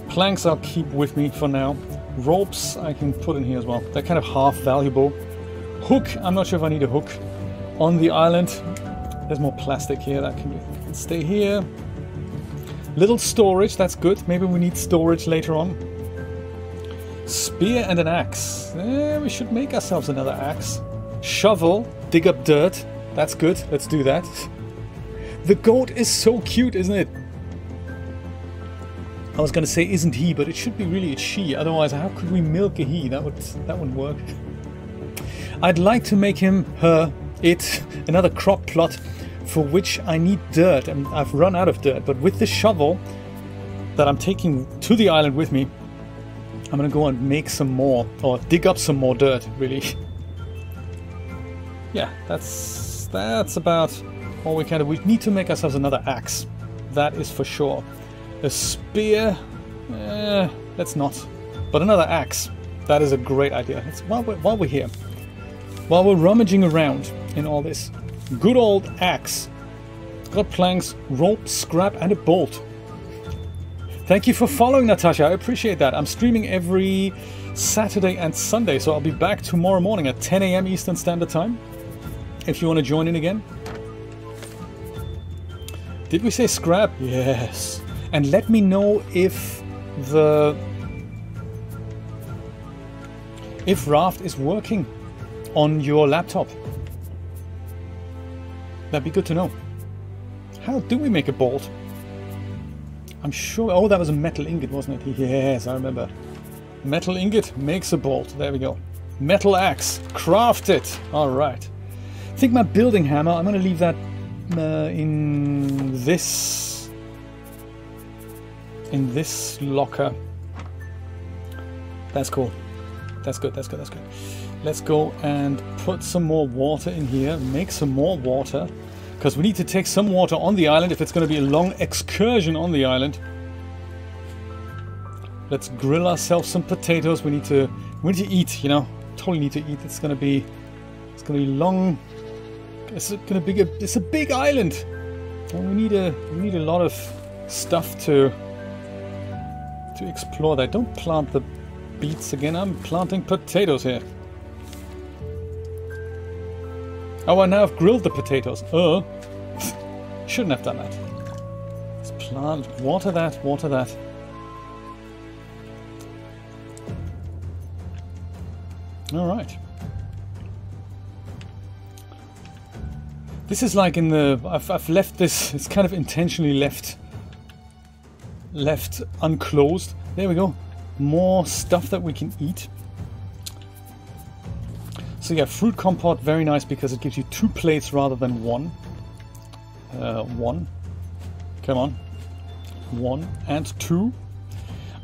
Planks I'll keep with me for now. Ropes I can put in here as well. They're kind of half valuable. Hook, I'm not sure if I need a hook. On the island, there's more plastic here. That can stay here. Little storage, that's good. Maybe we need storage later on. Spear and an axe. We should make ourselves another axe. Shovel, dig up dirt. That's good, let's do that. The goat is so cute, isn't it? I was gonna say isn't he, but it should be really a she. Otherwise, how could we milk a he? That wouldn't work. I'd like to make him, her, it, another crop plot for which I need dirt, and I've run out of dirt. But with the shovel that I'm taking to the island with me, I'm gonna go and make some more, or dig up some more dirt, really. Yeah, that's about all we can do. We need to make ourselves another axe. That is for sure. A spear, let's not. But another axe, that is a great idea. While we're here, while we're rummaging around in all this, good old axe. Got planks, rope, scrap, and a bolt. Thank you for following, Natasha. I appreciate that. I'm streaming every Saturday and Sunday, so I'll be back tomorrow morning at 10 AM Eastern Standard Time. If you want to join in again. Did we say scrap? Yes. And let me know if RAFT is working on your laptop. That'd be good to know. How do we make a bolt? I'm sure... Oh, that was a metal ingot, wasn't it? Yes, I remember. Metal ingot makes a bolt. There we go. Metal axe. Craft it. All right. I think my building hammer, I'm going to leave that in this locker. That's cool. That's good. That's good. That's good. Let's go and put some more water in here. Make some more water. Because we need to take some water on the island if it's going to be a long excursion on the island. Let's grill ourselves some potatoes. We need to eat, you know. Totally need to eat. It's going to be long. It's a big island. And we need a lot of stuff to explore there. Don't plant the beets again. I'm planting potatoes here. Oh, I now have grilled the potatoes. Shouldn't have done that. Let's plant, water that, water that. All right. This is like in the... I've left this... It's kind of intentionally left unclosed. There we go. More stuff that we can eat. So yeah, fruit compote, very nice because it gives you 2 plates rather than 1. 1. Come on. 1 and 2.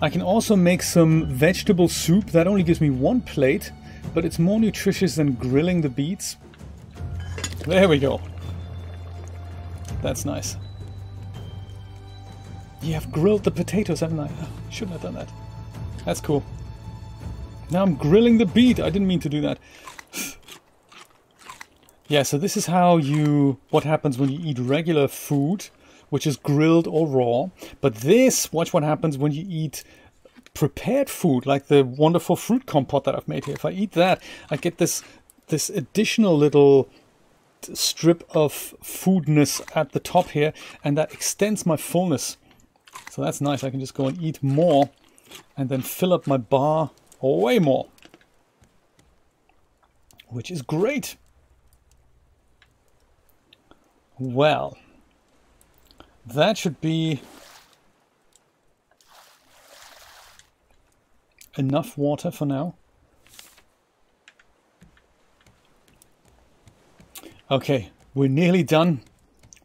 I can also make some vegetable soup. That only gives me 1 plate, but it's more nutritious than grilling the beets. There we go. That's nice. Yeah, I've grilled the potatoes, haven't I? Oh, shouldn't have done that. That's cool. Now I'm grilling the beet. I didn't mean to do that. Yeah, so this is what happens when you eat regular food, which is grilled or raw. But this, watch what happens when you eat prepared food, like the wonderful fruit compote that I've made here. If I eat that, I get this additional little strip of foodness at the top here, and that extends my fullness. So that's nice. I can just go and eat more and then fill up my bar way more, which is great. Well, that should be enough water for now. Okay, we're nearly done.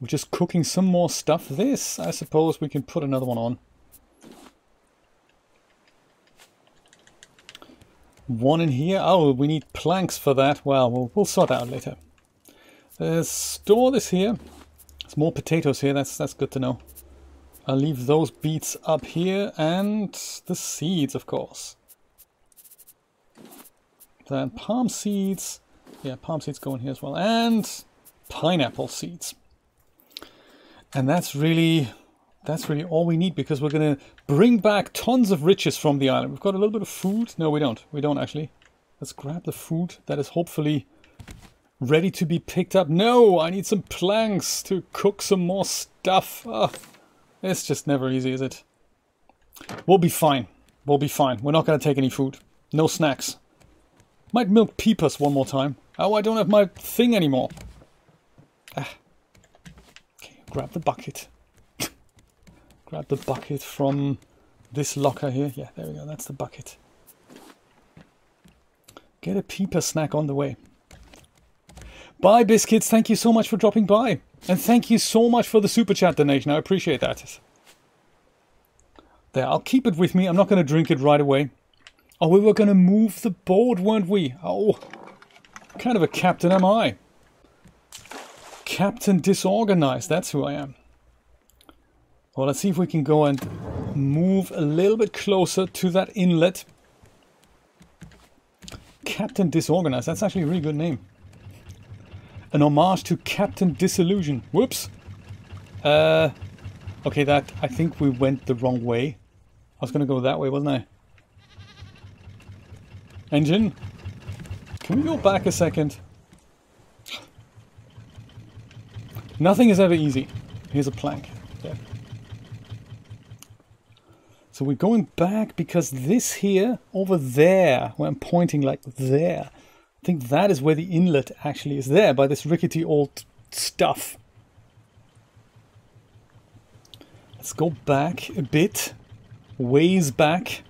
We're just cooking some more stuff. This, I suppose we can put another one on. One in here. Oh, we need planks for that. Well, we'll sort that out later. Store this here. There's more potatoes here. That's good to know. I'll leave those beets up here and the seeds, of course. Then palm seeds. Yeah, palm seeds go in here as well. And pineapple seeds. And that's really all we need, because we're going to bring back tons of riches from the island. We've got a little bit of food. No, we don't. We don't actually. Let's grab the food that is hopefully ready to be picked up. No, I need some planks to cook some more stuff. Oh, it's just never easy, is it? We'll be fine. We'll be fine. We're not going to take any food. No snacks. Might milk peepers one more time. Oh, I don't have my thing anymore. Ah. Okay, grab the bucket. Grab the bucket from this locker here. Yeah, there we go. That's the bucket. Get a peeper snack on the way. Bye, Biscuits. Thank you so much for dropping by. And thank you so much for the super chat donation. I appreciate that. There, I'll keep it with me. I'm not going to drink it right away. Oh, we were going to move the board, weren't we? Oh, kind of a captain am I. Captain Disorganized. That's who I am. Well, let's see if we can go and move a little bit closer to that inlet. Captain Disorganized. That's actually a really good name. An homage to Captain Disillusion. Whoops. Okay, that... I think we went the wrong way. I was going to go that way, wasn't I? Engine? Can we go back a second? Nothing is ever easy. Here's a plank. Yeah. So we're going back because this here, over there, where I'm pointing like there, I think that is where the inlet actually is, there by this rickety old stuff. Let's go back a bit, ways back.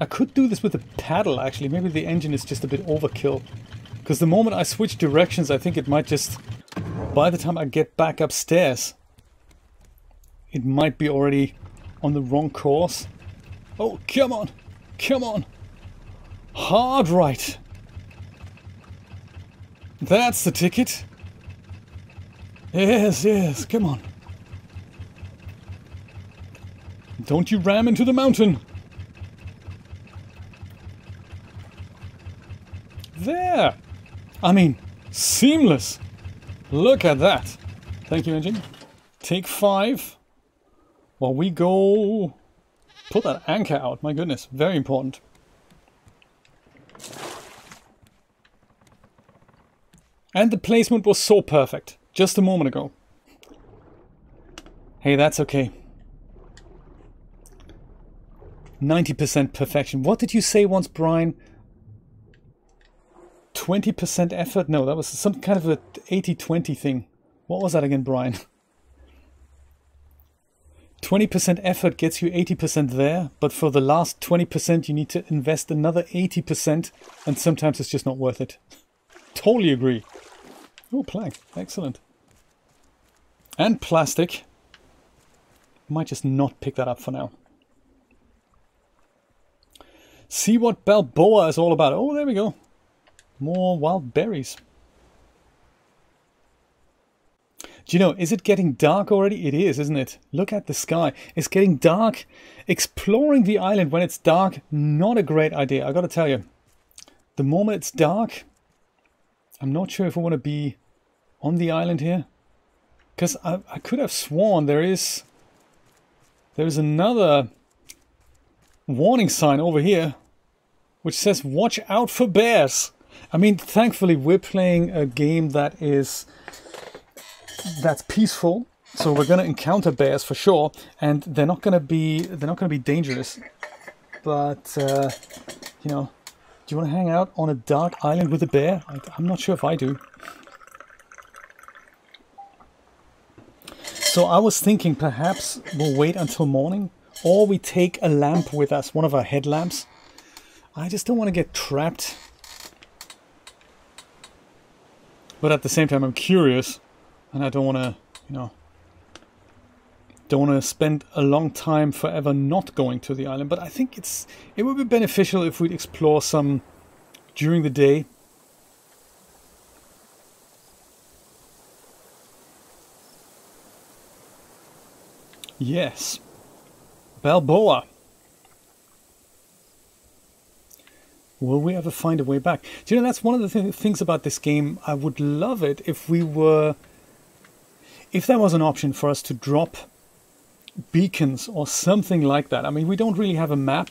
I could do this with a paddle actually, maybe the engine is just a bit overkill. Because the moment I switch directions, I think it might just, by the time I get back upstairs, it might be already on the wrong course. Oh, come on, come on. Hard right. That's the ticket. Yes, yes, come on. Don't you ram into the mountain. There. I mean, seamless. Look at that. Thank you, engine. Take 5. While we go... Put that anchor out. My goodness, very important. And the placement was so perfect. Just a moment ago. Hey, that's okay. 90% perfection. What did you say once, Brian? 20% effort? No, that was some kind of a 80-20 thing. What was that again, Brian? 20% effort gets you 80% there, but for the last 20% you need to invest another 80%, and sometimes it's just not worth it. Totally agree. Oh, plank. Excellent. And plastic. Might just not pick that up for now. See what Balboa is all about. Oh, there we go. More wild berries. Do you know, is it getting dark already? It is, isn't it? Look at the sky. It's getting dark. Exploring the island when it's dark, not a great idea, I gotta tell you. The moment it's dark, I'm not sure if I want to be on the island here. Because I could have sworn there's another warning sign over here which says watch out for bears. I mean, thankfully we're playing a game that's peaceful, so we're going to encounter bears for sure, and they're not going to be dangerous. But you know, do you want to hang out on a dark island with a bear? I'm not sure if I do. So I was thinking perhaps we'll wait until morning, or we take a lamp with us, one of our headlamps. I just don't want to get trapped. But at the same time, I'm curious, and I don't want to, you know, don't want to spend a long time forever not going to the island. But I think it would be beneficial if we'd explore some during the day. Yes. Balboa. Will we ever find a way back? Do you know, that's one of the things about this game. I would love it if there was an option for us to drop beacons or something like that. I mean, we don't really have a map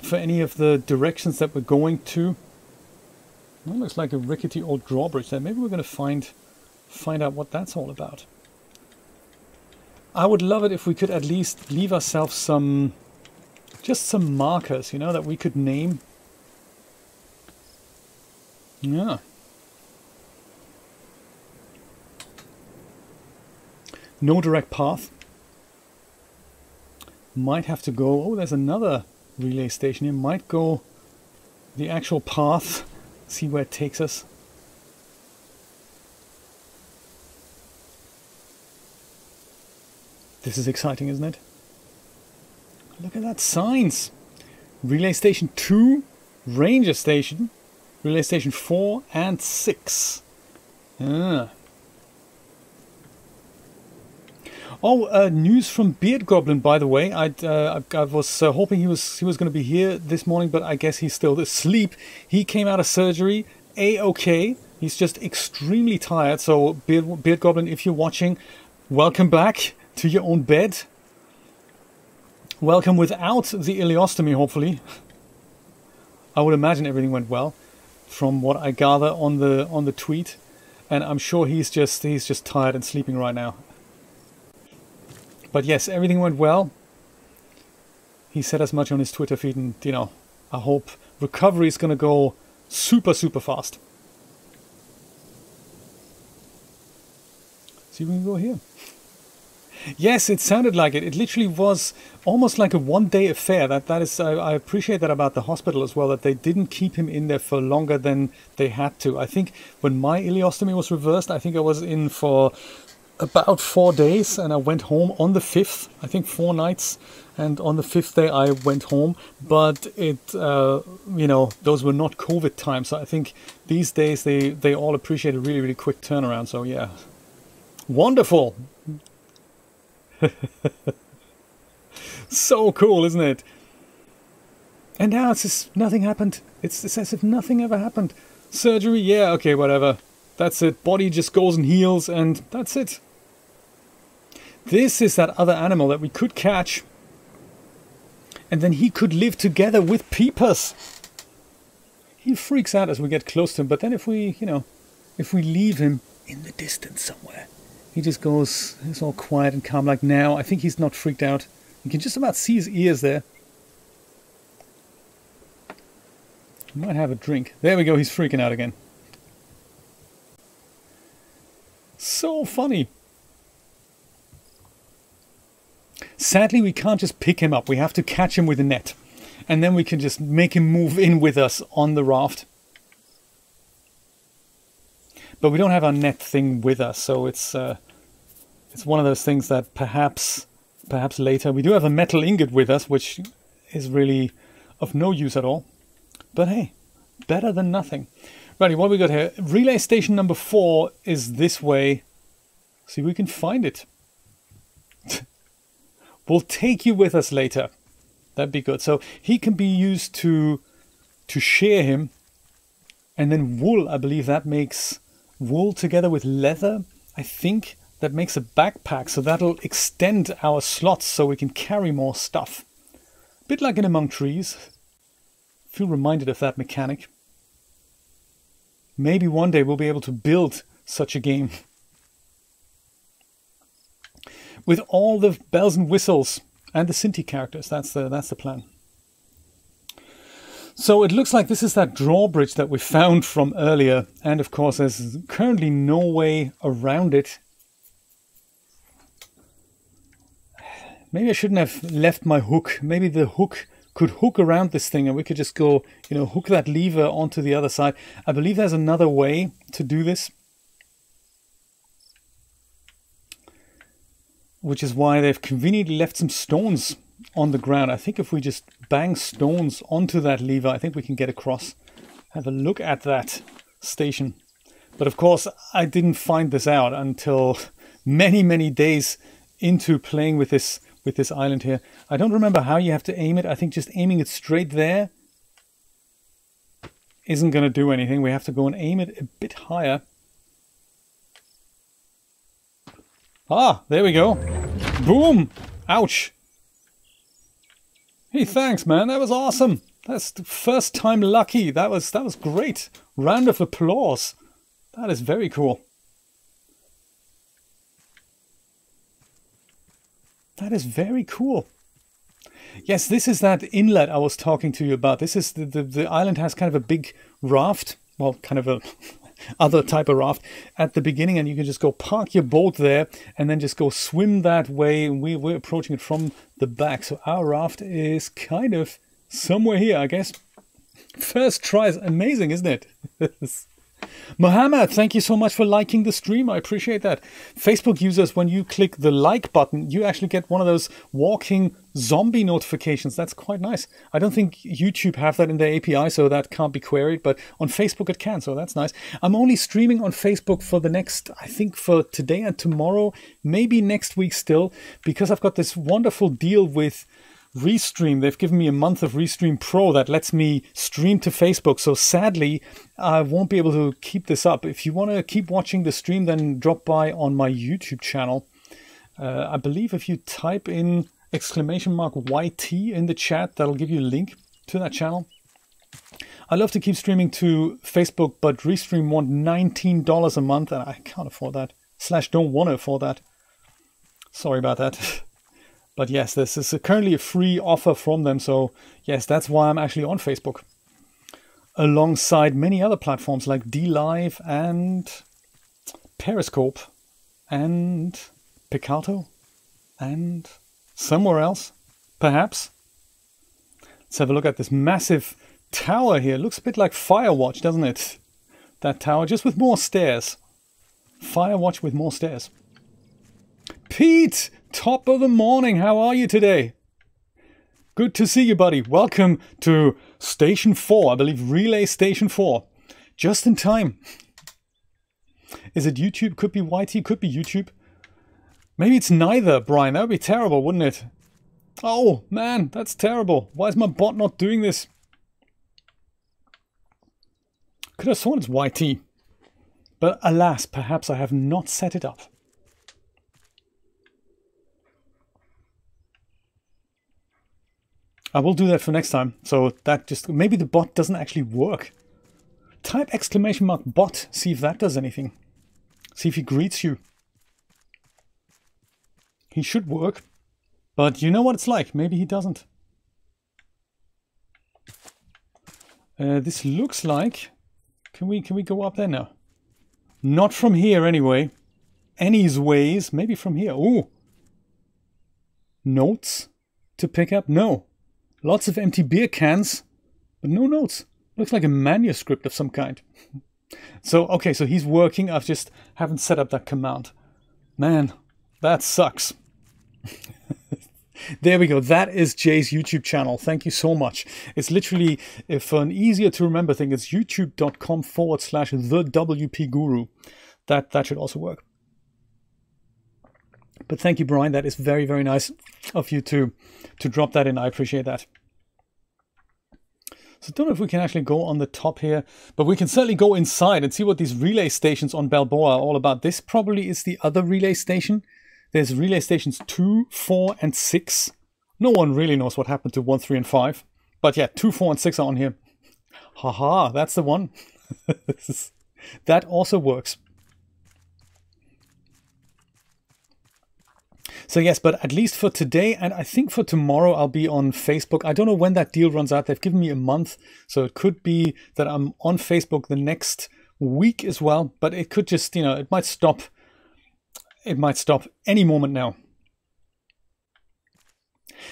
for any of the directions that we're going to. It looks like a rickety old drawbridge there. Maybe we're going to find out what that's all about. I would love it if we could at least leave ourselves just some markers, you know, that we could name. Yeah. No direct path. Might have to go... Oh, there's another relay station here. Might go the actual path. See where it takes us. This is exciting, isn't it? Look at that signs. Relay station 2, ranger station, relay station 4 and 6. Ah. Oh, news from Beard Goblin, by the way. I was hoping he was going to be here this morning, but I guess he's still asleep. He came out of surgery, A-okay. He's just extremely tired. So, Beard Goblin, if you're watching, welcome back to your own bed. Welcome without the ileostomy, hopefully. I would imagine everything went well, from what I gather on the tweet, and I'm sure he's just tired and sleeping right now. But yes, everything went well. He said as much on his Twitter feed, and you know, I hope recovery is going to go super fast. See if we can go here. Yes, it sounded like it. It literally was almost like a one-day affair. That is, I appreciate that about the hospital as well, that they didn't keep him in there for longer than they had to. I think when my ileostomy was reversed, I think I was in for about 4 days, and I went home on the 5th. I think 4 nights, and on the 5th day I went home. But it, you know, those were not COVID times. So I think these days they all appreciate a really quick turnaround. So yeah, wonderful. So cool, isn't it? And now it's just nothing happened. It's as if nothing ever happened. Surgery, yeah, okay, whatever. That's it. Body just goes and heals, and that's it. This is that other animal that we could catch, and then he could live together with Peepers. He freaks out as we get close to him, but then if we, you know, if we leave him in the distance somewhere, he just goes, he's all quiet and calm like now. I think he's not freaked out. You can just about see his ears there. He might have a drink. There we go, he's freaking out again. So funny. Sadly, we can't just pick him up. We have to catch him with a net. And then we can just make him move in with us on the raft. But we don't have our net thing with us, so it's one of those things that perhaps later. We do have a metal ingot with us, which is really of no use at all. But hey, better than nothing. Righty, what we got here? Relay station number 4 is this way. See if we can find it. We'll take you with us later. That'd be good. So he can be used to shear him, and then wool. I believe that makes wool together with leather. I think that makes a backpack, so that'll extend our slots so we can carry more stuff. A bit like in Among Trees. Feel reminded of that mechanic. Maybe one day we'll be able to build such a game. With all the bells and whistles and the Sinti characters. That's the plan. So it looks like this is that drawbridge that we found from earlier. And of course there's currently no way around it. Maybe I shouldn't have left my hook. Maybe the hook could hook around this thing and we could just go, you know, hook that lever onto the other side. I believe there's another way to do this. Which is why they've conveniently left some stones on the ground. I think if we just bang stones onto that lever, I think we can get across. Have a look at that station. But of course, I didn't find this out until many days into playing with this island here. I don't remember how you have to aim it. I think just aiming it straight there isn't going to do anything. We have to go and aim it a bit higher. Ah, there we go. Boom! Ouch! Hey, thanks, man. That was awesome. That's the first time lucky. That was great. Round of applause. That is very cool. That is very cool. Yes, this is that inlet I was talking to you about. This is the island has kind of a big raft. Well, kind of a other type of raft at the beginning, and you can just go park your boat there and then just go swim that way. And we're approaching it from the back. So our raft is kind of somewhere here, I guess. First try is amazing, isn't it? Mohammed, thank you so much for liking the stream. I appreciate that. Facebook users, when you click the like button, you actually get one of those walking zombie notifications. That's quite nice. I don't think YouTube have that in their API, so that can't be queried, but on Facebook it can, so that's nice. I'm only streaming on Facebook for the next, I think for today and tomorrow, maybe next week still, because I've got this wonderful deal with Restream. They've given me a month of Restream Pro that lets me stream to Facebook. So sadly, I won't be able to keep this up. If you want to keep watching the stream, then drop by on my YouTube channel. I believe if you type in !YT in the chat, that'll give you a link to that channel. I love to keep streaming to Facebook, but Restream want $19 a month, and I can't afford that. / don't want to afford that. Sorry about that. But yes, this is currently a free offer from them. So yes, that's why I'm actually on Facebook. Alongside many other platforms like DLive and Periscope and Picato and somewhere else, perhaps. Let's have a look at this massive tower here. It looks a bit like Firewatch, doesn't it? That tower, just with more stairs. Firewatch with more stairs. Pete! Top of the morning, how are you today? Good to see you, buddy. Welcome to Station 4, I believe Relay Station 4. Just in time. Is it YouTube? Could be YT, could be YouTube. Maybe it's neither, Brian. That would be terrible, wouldn't it? Oh, man, that's terrible. Why is my bot not doing this? Could have sworn it's YT. But alas, perhaps I have not set it up. I will do that for next time. So that just, maybe the bot doesn't actually work. Type !bot, see if that does anything. See if he greets you. He should work. But you know what it's like. Maybe he doesn't. This looks like... Can we go up there now? Not from here anyway. Anyways, maybe from here. Ooh. Notes to pick up? No. Lots of empty beer cans, but no notes. Looks like a manuscript of some kind. So, okay, so he's working. I just haven't set up that command. Man, that sucks. There we go. That is Jay's YouTube channel. Thank you so much. It's literally, for an easier to remember thing, it's youtube.com/thewpguru. That should also work. But thank you, Brian. That is very, very nice of you to drop that in. I appreciate that. So I don't know if we can actually go on the top here, but we can certainly go inside and see what these relay stations on Balboa are all about. This probably is the other relay station. There's relay stations 2, 4, and 6. No one really knows what happened to 1, 3, and 5. But yeah, 2, 4, and 6 are on here. Haha, that's the one. That also works. So yes, but at least for today, and I think for tomorrow, I'll be on Facebook. I don't know when that deal runs out. They've given me a month, so it could be that I'm on Facebook the next week as well. But it could just, you know, it might stop. It might stop any moment now.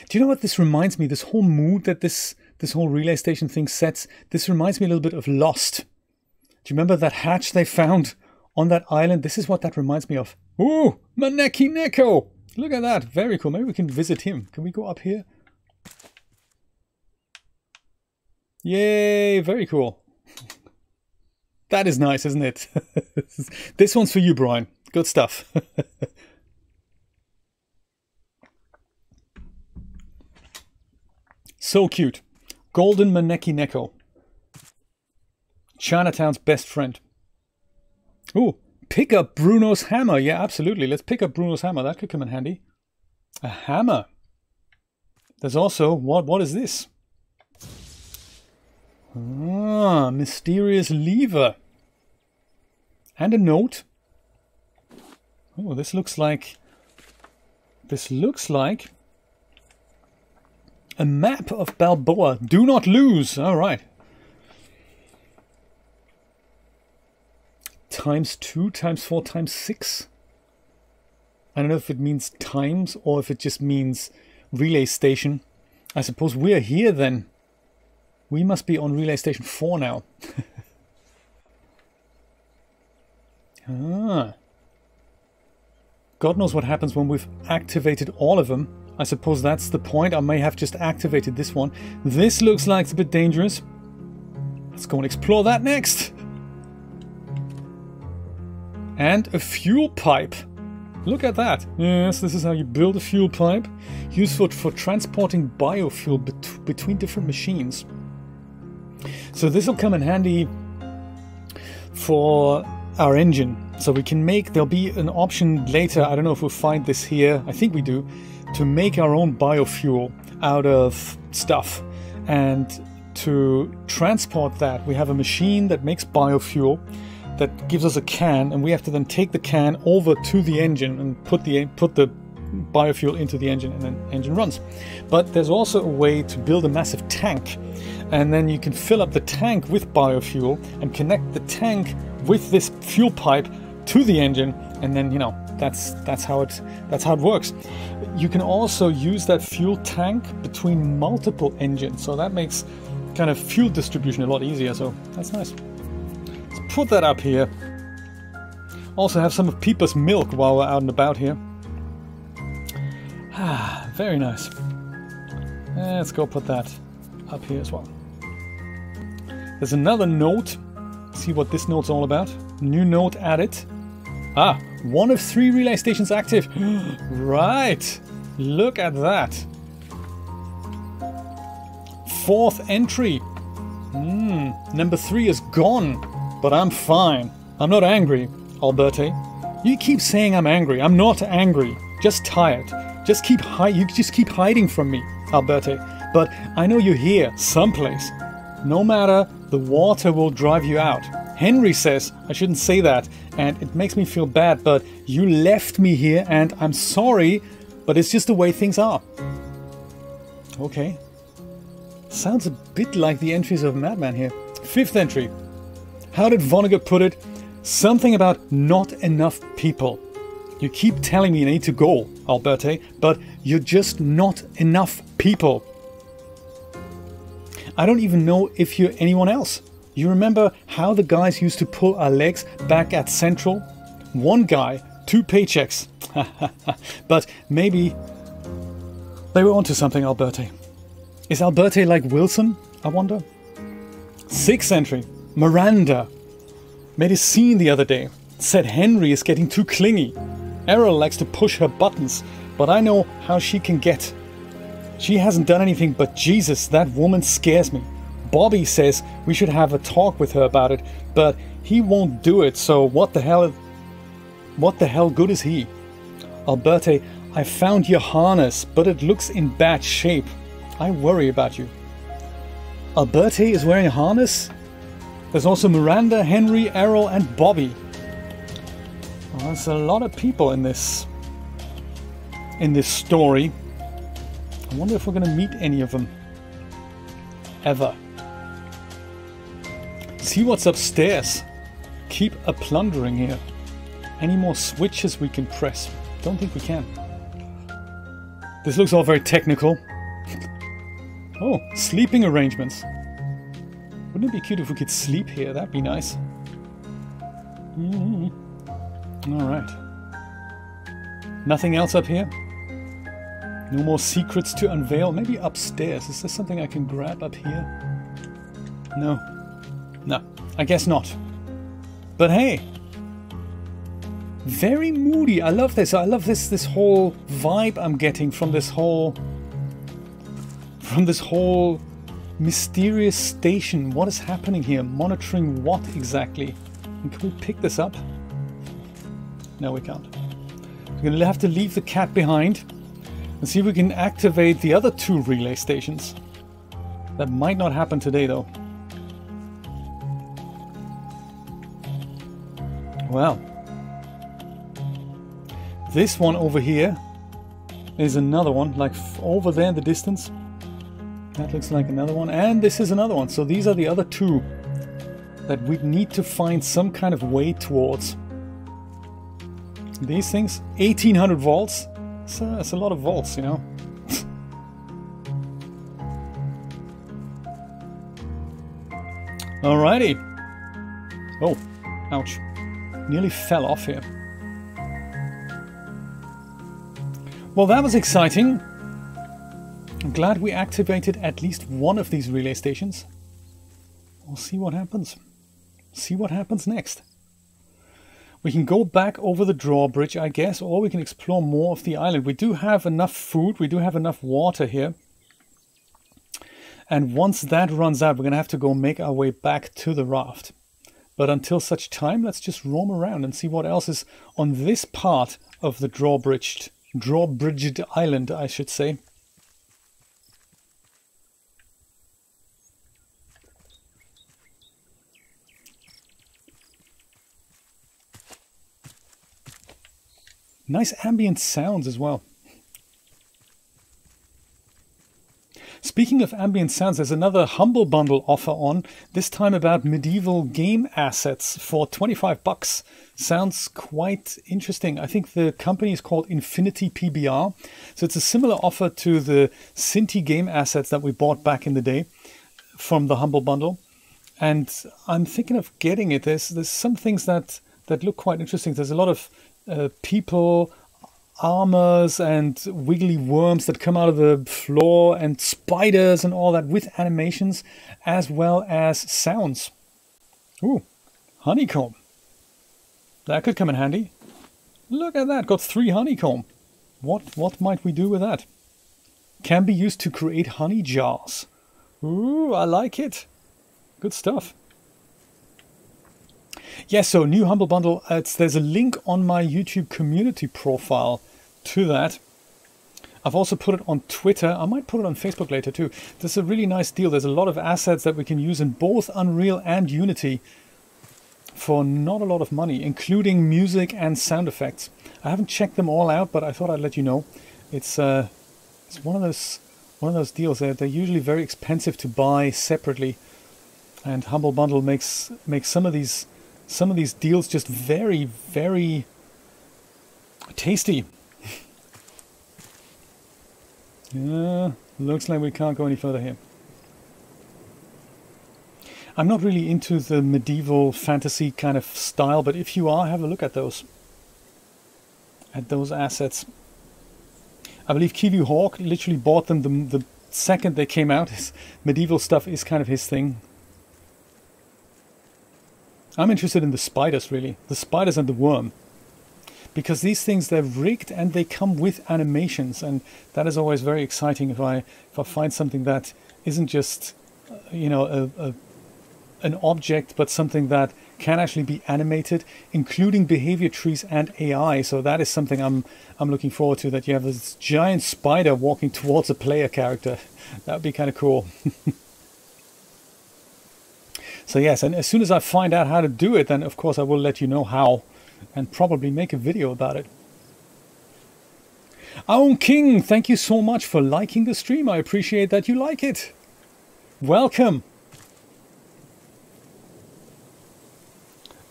Do you know what this reminds me? This whole mood that this whole relay station thing sets. This reminds me a little bit of Lost. Do you remember that hatch they found on that island? This is what that reminds me of. Ooh, Mcnally. Look at that. Very cool. Maybe we can visit him. Can we go up here? Yay. Very cool. That is nice, isn't it? This one's for you, Brian. Good stuff. So cute. Golden Maneki Neko. Chinatown's best friend. Ooh, pick up Bruno's hammer. Yeah, absolutely. Let's pick up Bruno's hammer. That could come in handy. A hammer. There's also, what is this? Ah, mysterious lever. And a note. Oh, this looks like a map of Balboa. Do not lose. All right. ×2, ×4, ×6. I don't know if it means times or if it just means relay station. I suppose we're here then. We must be on relay station 4 now. Ah. God knows what happens when we've activated all of them. I suppose that's the point. I may have just activated this one. This looks like it's a bit dangerous. Let's go and explore that next. And a fuel pipe. Look at that. Yes, this is how you build a fuel pipe. Useful for transporting biofuel between different machines. So this will come in handy for our engine. So we can make, there'll be an option later, I don't know if we'll find this here, I think we do, to make our own biofuel out of stuff. And to transport that, we have a machine that makes biofuel that gives us a can, and we have to then take the can over to the engine and put the biofuel into the engine, and then the engine runs. But there's also a way to build a massive tank, and then you can fill up the tank with biofuel and connect the tank with this fuel pipe to the engine, and then, you know, that's how it works. You can also use that fuel tank between multiple engines, so that makes kind of fuel distribution a lot easier, so that's nice. Let's put that up here. Also have some of Peeper's milk while we're out and about here. Ah, very nice. Let's go put that up here as well. There's another note. See what this note's all about. New note added. Ah, 1 of 3 relay stations active. Right. Look at that. 4th entry. Number 3 is gone. But I'm fine. I'm not angry, Alberti. You keep saying I'm angry. I'm not angry. Just tired. You just keep hiding from me, Alberti. But I know you're here, someplace. No matter, the water will drive you out. Henry says I shouldn't say that, and it makes me feel bad, but you left me here, and I'm sorry, but it's just the way things are. Okay. Sounds a bit like the entries of Madman here. 5th entry. How did Vonnegut put it? Something about not enough people. You keep telling me I need to go, Alberti, but you're just not enough people. I don't even know if you're anyone else. You remember how the guys used to pull our legs back at Central? 1 guy, 2 paychecks. But maybe they were onto something, Alberti. Is Alberti like Wilson, I wonder? 6th entry. Miranda made a scene the other day. Said Henry is getting too clingy. Errol likes to push her buttons, but I know how she can get. She hasn't done anything, but Jesus, that woman scares me. Bobby says we should have a talk with her about it, but he won't do it, so what the hell good is he? Alberti, I found your harness, but it looks in bad shape. I worry about you. Alberti is wearing a harness? There's also Miranda, Henry, Errol, and Bobby. Well, there's a lot of people in this story. I wonder if we're going to meet any of them. Ever. See what's upstairs. Keep a plundering here. Any more switches we can press? Don't think we can. This looks all very technical. Oh, sleeping arrangements. Wouldn't it be cute if we could sleep here? That'd be nice. Alright. Nothing else up here? No more secrets to unveil? Maybe upstairs. Is there something I can grab up here? No. No, I guess not. But hey! Very moody. I love this. I love this whole vibe I'm getting from this whole Mysterious station. What is happening here? Monitoring what exactly? And can we pick this up? No, we can't. We're going to have to leave the cat behind and see if we can activate the other 2 relay stations. That might not happen today, though. Well, this one over here is another one, like over there in the distance. That looks like another one, and this is another one. So these are the other 2 that we need to find some kind of way towards. These things, 1800 volts. That's a lot of volts, you know. Alrighty. Oh, ouch. Nearly fell off here. Well, that was exciting. I'm glad we activated at least one of these relay stations. We'll see what happens. See what happens next. We can go back over the drawbridge, I guess, or we can explore more of the island. We do have enough food. We do have enough water here. And once that runs out, we're going to have to go make our way back to the raft. But until such time, let's just roam around and see what else is on this part of the drawbridged island, I should say. Nice ambient sounds as well. Speaking of ambient sounds, there's another Humble Bundle offer on, this time about medieval game assets for 25 bucks. Sounds quite interesting. I think the company is called Infinity PBR. So it's a similar offer to the Cinti game assets that we bought back in the day from the Humble Bundle. And I'm thinking of getting it. There's some things that look quite interesting. There's a lot of people, armors and wiggly worms that come out of the floor and spiders and all that with animations as well as sounds. Ooh, honeycomb. That could come in handy. Look at that, got 3 honeycomb. What might we do with that? Can be used to create honey jars. Ooh, I like it. Good stuff. Yeah, so new Humble Bundle, there's a link on my YouTube community profile to that. I've also put it on Twitter. I might put it on Facebook later too. This is a really nice deal. There's a lot of assets that we can use in both Unreal and Unity for not a lot of money, including music and sound effects. I haven't checked them all out, but I thought I'd let you know. It's one of those deals. They're usually very expensive to buy separately, and Humble Bundle makes some of these deals just very, very tasty. Yeah, looks like we can't go any further here. I'm not really into the medieval fantasy kind of style, but if you are, have a look at those assets. I believe Kiwi Hawk literally bought them the second they came out. His medieval stuff is kind of his thing. I'm interested in the spiders, really. The spiders and the worm. Because these things, they're rigged and they come with animations. And that is always very exciting if I find something that isn't just, you know, an object, but something that can actually be animated, including behavior trees and AI. So that is something I'm looking forward to, that you have this giant spider walking towards a player character. That would be kind of cool. So yes, and as soon as I find out how to do it, then of course I will let you know how, and probably make a video about it. Aon King, thank you so much for liking the stream. I appreciate that you like it. Welcome.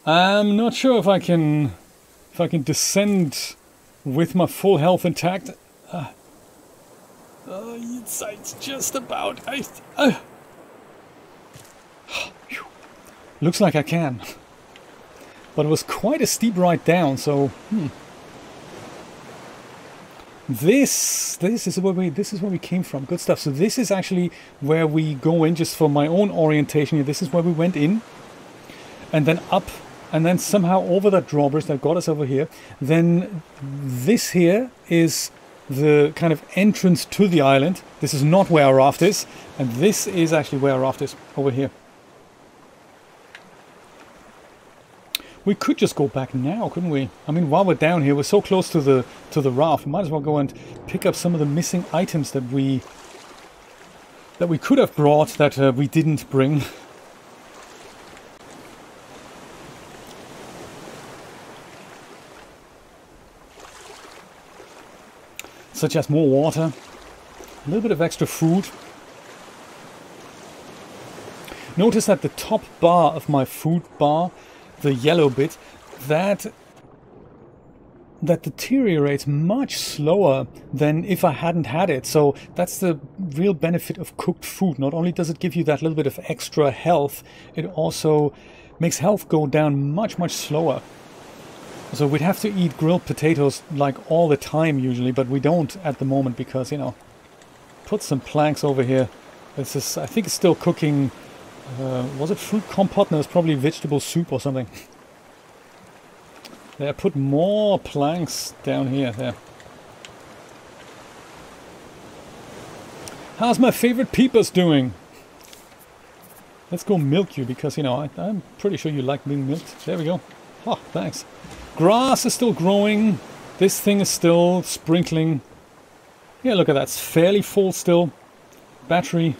I'm not sure if I can descend with my full health intact. It's just about. Looks like I can, but it was quite a steep ride down. So this is where we came from. Good stuff. So this is actually where we go in, just for my own orientation. This is where we went in, and then up, and then somehow over that drawbridge that got us over here. Then this here is the kind of entrance to the island. This is not where our raft is, and this is actually where our raft is, over here. We could just go back now, couldn't we? I mean, while we're down here, we're so close to the raft, we might as well go and pick up some of the missing items that we could have brought that we didn't bring. Such as more water, a little bit of extra food. Notice that the top bar of my food bar, the yellow bit, that deteriorates much slower than if I hadn't had it. So that's the real benefit of cooked food. Not only does it give you that little bit of extra health, it also makes health go down much, much slower. So we'd have to eat grilled potatoes like all the time usually, but we don't at the moment because, you know, put some planks over here. This is, I think it's still cooking, was it fruit compote? No, it's probably vegetable soup or something. There, put more planks down here, there. How's my favorite peepers doing? Let's go milk you because, you know, I'm pretty sure you like being milked. There we go. Oh, thanks. Grass is still growing. This thing is still sprinkling. Yeah, look at that. It's fairly full still. Battery's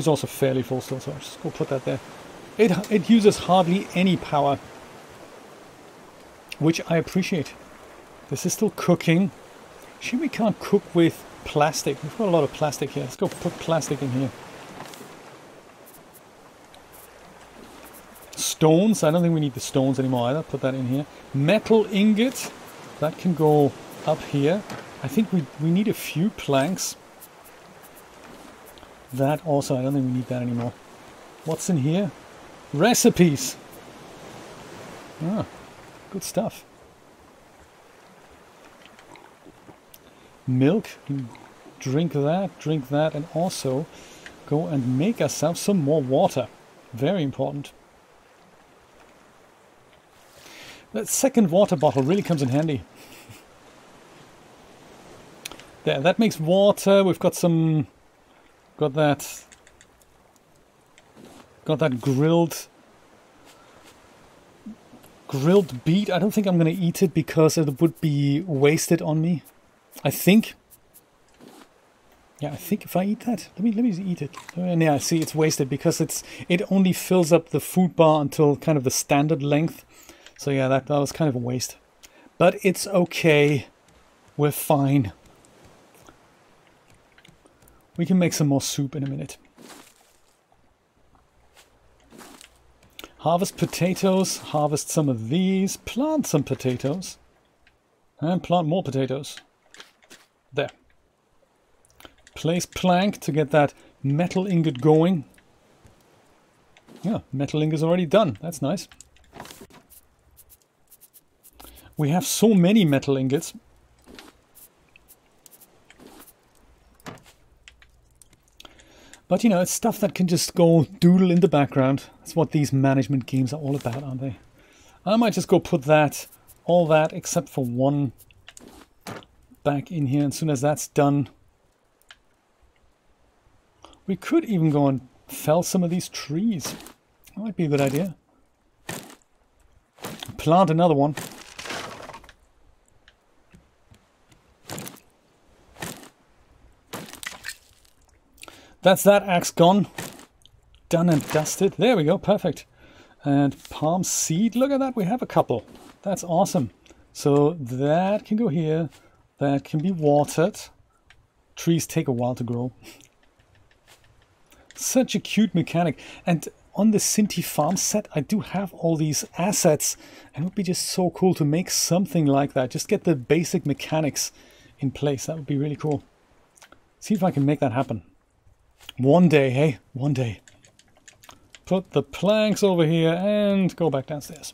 also fairly full still, so I'll just go put that there. It uses hardly any power, which I appreciate. This is still cooking. Shame we can't cook with plastic. We've got a lot of plastic here. Let's go put plastic in here. Stones, I don't think we need the stones anymore either. Put that in here. Metal ingot, that can go up here. I think we need a few planks. That also, I don't think we need that anymore. What's in here? Recipes. Ah, good stuff. Milk, drink that, and also go and make ourselves some more water. Very important. That second water bottle really comes in handy. There, that makes water. We've got some, got that grilled beet. I don't think I'm going to eat it because it would be wasted on me. I think. Yeah, I think if I eat that, let me eat it. And yeah, see, it's wasted because it only fills up the food bar until kind of the standard length. So yeah, that was kind of a waste. But it's okay. We're fine. We can make some more soup in a minute. Harvest potatoes. Harvest some of these. Plant some potatoes. And plant more potatoes. There. Place plank to get that metal ingot going. Yeah, metal ingot is already done. That's nice. We have so many metal ingots. But you know, it's stuff that can just go doodle in the background. That's what these management games are all about, aren't they? I might just go put that, all that, except for one back in here. And as soon as that's done, we could even go and fell some of these trees. That might be a good idea. Plant another one. That's that axe gone. Done and dusted. There we go, perfect. And palm seed, look at that, we have a couple. That's awesome. So that can go here. That can be watered. Trees take a while to grow. Such a cute mechanic. And on the Cinti Farm set, I do have all these assets. And it would be just so cool to make something like that. Just get the basic mechanics in place. That would be really cool. See if I can make that happen. One day, hey? One day. Put the planks over here and go back downstairs.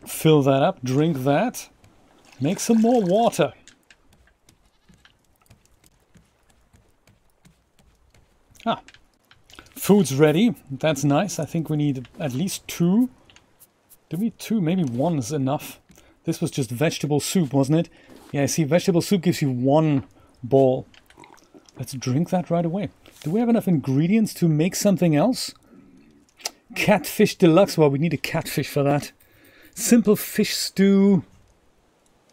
Fill that up, drink that. Make some more water. Food's ready. That's nice. I think we need at least 2. Do we need 2? Maybe 1 is enough. This was just vegetable soup, wasn't it? Yeah, see, vegetable soup gives you 1 bowl. Let's drink that right away. Do we have enough ingredients to make something else? Catfish deluxe. Well, we need a catfish for that. Simple fish stew.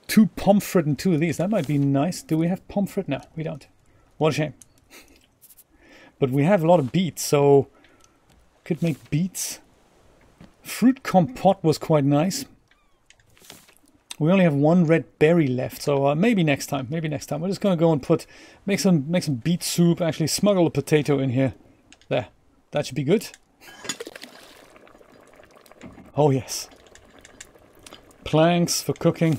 2 pomfret and 2 of these. That might be nice. Do we have pomfret? No, we don't. What a shame. But we have a lot of beets, so could make beets. Fruit compote was quite nice. We only have 1 red berry left, so maybe next time. Maybe next time. We're just gonna go and make some beet soup. Actually, smuggle a potato in here. There, that should be good. Oh yes. Planks for cooking.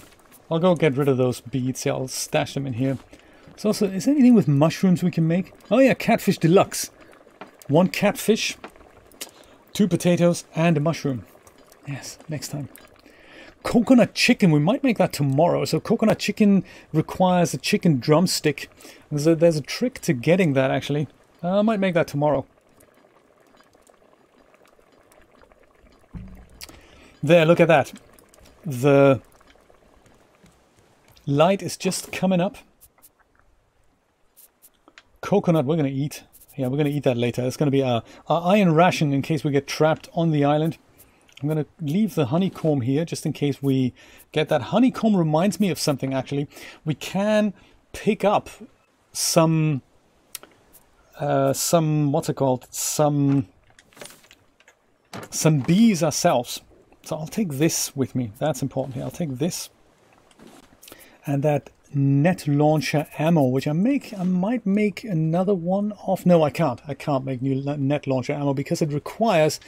I'll go get rid of those beets. Yeah, I'll stash them in here. So also, is there anything with mushrooms we can make? Oh yeah, catfish deluxe. 1 catfish, 2 potatoes, and a mushroom. Yes, next time. Coconut chicken, we might make that tomorrow. So coconut chicken requires a chicken drumstick. There's a trick to getting that, actually. I might make that tomorrow. There, look at that. The light is just coming up. Coconut we're going to eat. Yeah, we're going to eat that later. It's going to be our iron ration in case we get trapped on the island. I'm going to leave the honeycomb here just in case we get that. Honeycomb reminds me of something, actually. We can pick up some what's it called? Some bees ourselves. So I'll take this with me. That's important here. I'll take this. And that net launcher ammo, which I might make another one of. No, I can't. I can't make new net launcher ammo because it requires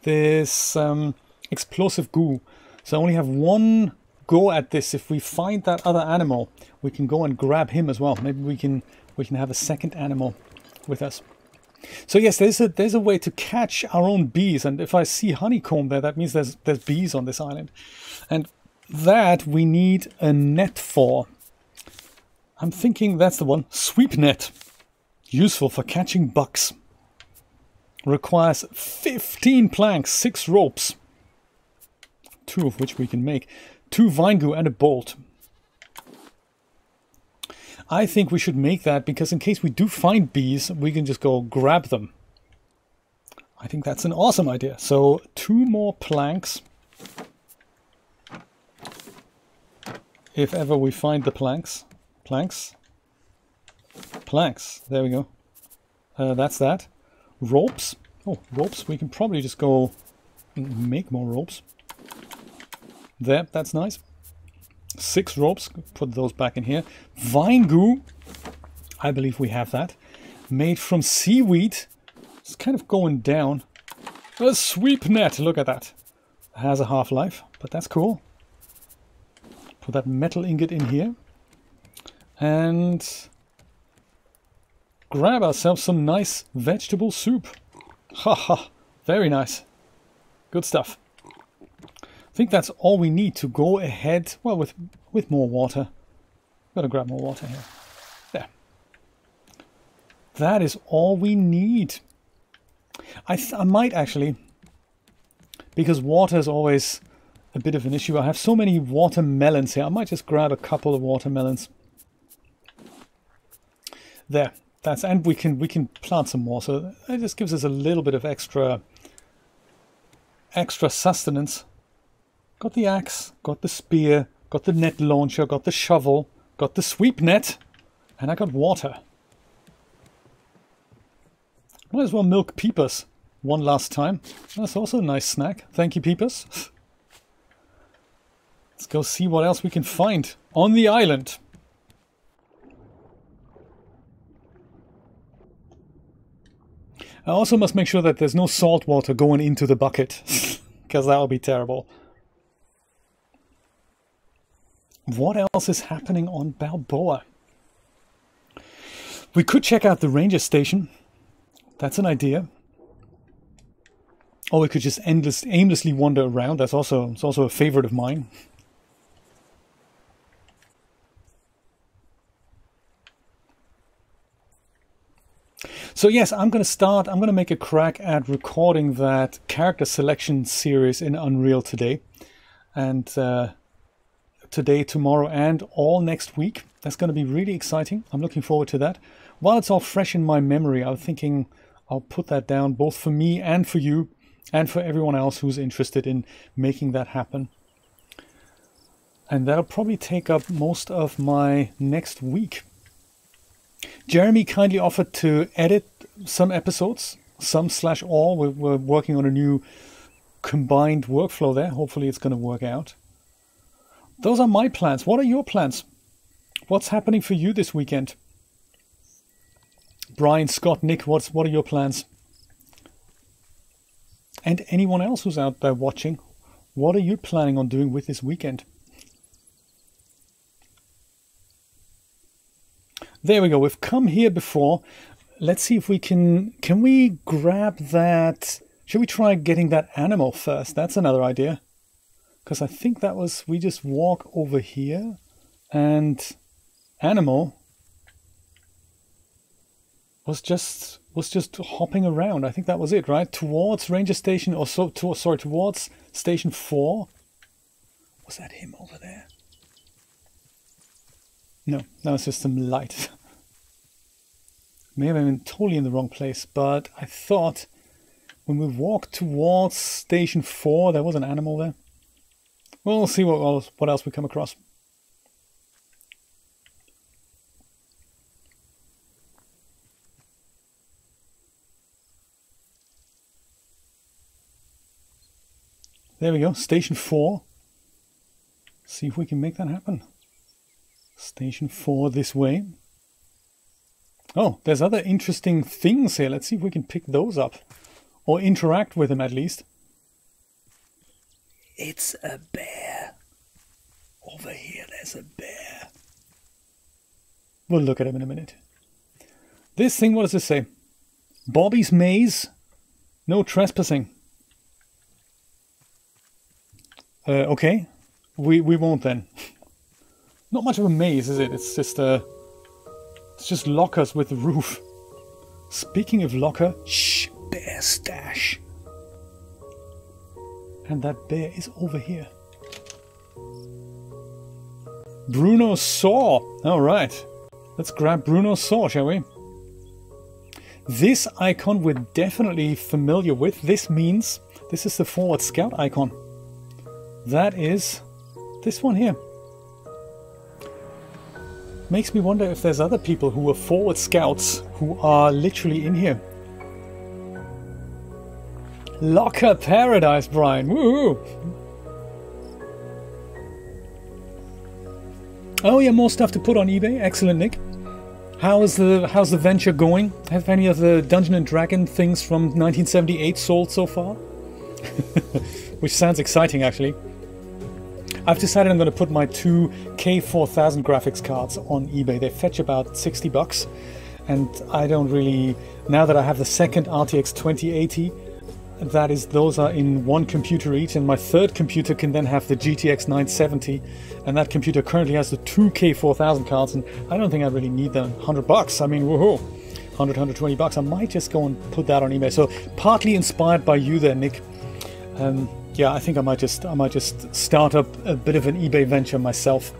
this explosive goo. So I only have 1 go at this. If we find that other animal, we can go and grab him as well. Maybe we can have a second animal with us. So yes, there's a way to catch our own bees, and if I see honeycomb there, that means there's bees on this island, and that we need a net for. I'm thinking that's the one. Sweep net, useful for catching bugs. Requires 15 planks, 6 ropes, 2 of which we can make, 2 vine glue and a bolt. I think we should make that because in case we do find bees, we can just go grab them. I think that's an awesome idea. So 2 more planks. If ever we find the planks. Planks. There we go. That's that. Ropes. Oh, ropes. We can probably just go and make more ropes. There, that's nice. 6 ropes. Put those back in here. Vine glue. I believe we have that. Made from seaweed. It's kind of going down. A sweep net. Look at that. It has a half-life, but that's cool. Put that metal ingot in here. And grab ourselves some nice vegetable soup. Haha, very nice. Good stuff. I think that's all we need to go ahead, well, with more water. Gotta grab more water here. There. That is all we need. I might actually, because water is always a bit of an issue. I have so many watermelons here. I might just grab a couple of watermelons. There. That's, and we can plant some more. So it just gives us a little bit of extra sustenance. Got the axe, got the spear, got the net launcher, got the shovel, got the sweep net, and I got water. Might as well milk Peepers one last time. That's also a nice snack. Thank you, Peepers. Let's go see what else we can find on the island. I also must make sure that there's no salt water going into the bucket, because that would be terrible. What else is happening on Balboa? We could check out the ranger station. That's an idea. Or we could just aimlessly wander around. It's also a favorite of mine. So yes, I'm going to make a crack at recording that character selection series in Unreal today. And today, tomorrow, and all next week. That's going to be really exciting. I'm looking forward to that. While it's all fresh in my memory, I was thinking I'll put that down both for me and for you and for everyone else who's interested in making that happen. And that'll probably take up most of my next week. Jeremy kindly offered to edit some episodes, some/all. We're working on a new combined workflow there. Hopefully it's going to work out. Those are my plans. What are your plans? What's happening for you this weekend? Brian, Scott, Nick, what are your plans? And anyone else who's out there watching, what are you planning on doing with this weekend? There we go. We've come here before. Let's see if we can we grab that? Should we try getting that animal first? That's another idea. Because I think that was, we just walk over here and animal was just hopping around. I think that was it, right? Towards Ranger Station, or so, towards Station 4. Was that him over there? No, it's just some light. Maybe I'm totally in the wrong place, but I thought when we walked towards Station 4, there was an animal there. We'll see what else we come across. There we go, Station 4. See if we can make that happen. Station 4 this way. Oh, there's other interesting things here. Let's see if we can pick those up. Or interact with them at least. It's a bear. Over here, there's a bear. We'll look at him in a minute. This thing, what does this say? Bobby's Maze. No trespassing. Okay. We won't then. Not much of a maze, is it? It's just lockers with the roof. Speaking of locker, shh, bear stash. And that bear is over here. Bruno's saw. All right. Let's grab Bruno's saw, shall we? This icon we're definitely familiar with. This means this is the forward scout icon. That is this one here. Makes me wonder if there's other people who are forward scouts who are literally in here. Locker paradise, Brian. Woohoo! Oh yeah, more stuff to put on eBay. Excellent, Nick. How's the venture going? Have any of the Dungeon and Dragon things from 1978 sold so far? Which sounds exciting, actually. I've decided I'm going to put my two K4000 graphics cards on eBay. They fetch about 60 bucks, and I don't really, now that I have the second RTX 2080, those are in one computer each, and my third computer can then have the GTX 970, and that computer currently has the two K4000 cards, and I don't think I really need them. 100 bucks, I mean, woohoo, 120 bucks. I might just go and put that on eBay. So partly inspired by you there, Nick. Yeah, I think I might just start up a bit of an eBay venture myself.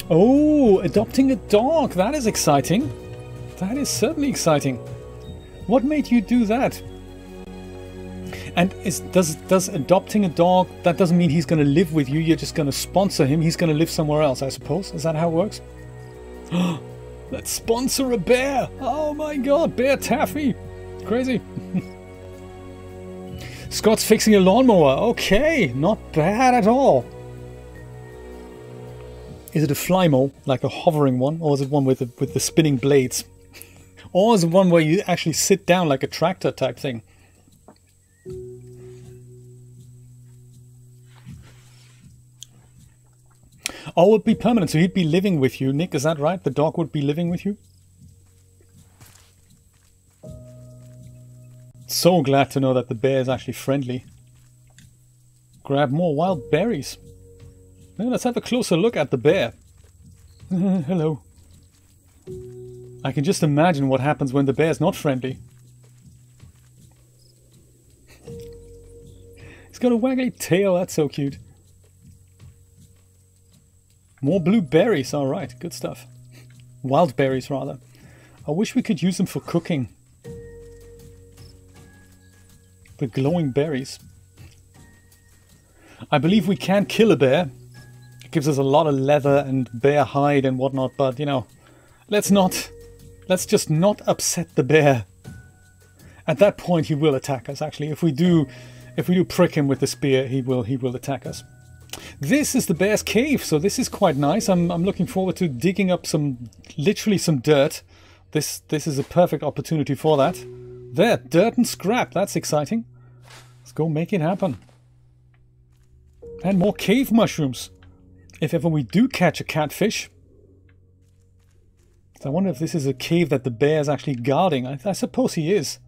Oh, adopting a dog. That is exciting. That is certainly exciting. What made you do that? And does adopting a dog, that doesn't mean he's going to live with you. You're just going to sponsor him. He's going to live somewhere else, I suppose. Is that how it works? Let's sponsor a bear. Oh my god, Bear Taffy. Crazy. Scott's fixing a lawnmower. Okay, not bad at all. Is it a flymo, like a hovering one, or is it one with the spinning blades? Or is it one where you actually sit down like a tractor type thing? Oh, it would be permanent, so he'd be living with you. Nick, is that right? The dog would be living with you? So glad to know that the bear is actually friendly. Grab more wild berries. Now let's have a closer look at the bear. Hello. I can just imagine what happens when the bear's not friendly. He's got a waggly tail, that's so cute. More blueberries, alright, good stuff. Wild berries, rather. I wish we could use them for cooking. The glowing berries. I believe we can kill a bear. It gives us a lot of leather and bear hide and whatnot, but, you know, let's just not upset the bear. At that point he will attack us, actually. If we do prick him with the spear, he will attack us. This is the bear's cave, so this is quite nice. I'm looking forward to digging up literally some dirt. This is a perfect opportunity for that. There, dirt and scrap, that's exciting. Let's go make it happen. And more cave mushrooms. If ever we do catch a catfish. So I wonder if this is a cave that the bear is actually guarding. I suppose he is.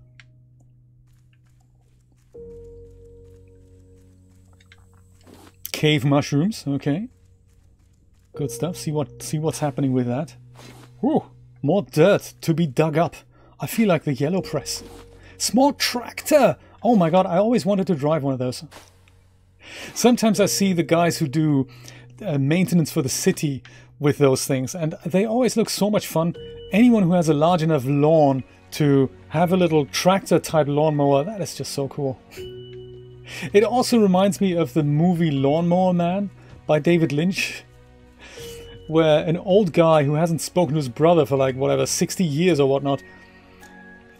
Cave mushrooms, okay. Good stuff. See what's happening with that. Whew, more dirt to be dug up. I feel like the yellow press. Small tractor! Oh my god, I always wanted to drive one of those. Sometimes I see the guys who do maintenance for the city with those things, and they always look so much fun. Anyone who has a large enough lawn to have a little tractor type lawnmower, that is just so cool. It also reminds me of the movie Lawnmower Man by David Lynch, where an old guy who hasn't spoken to his brother for like whatever 60 years or whatnot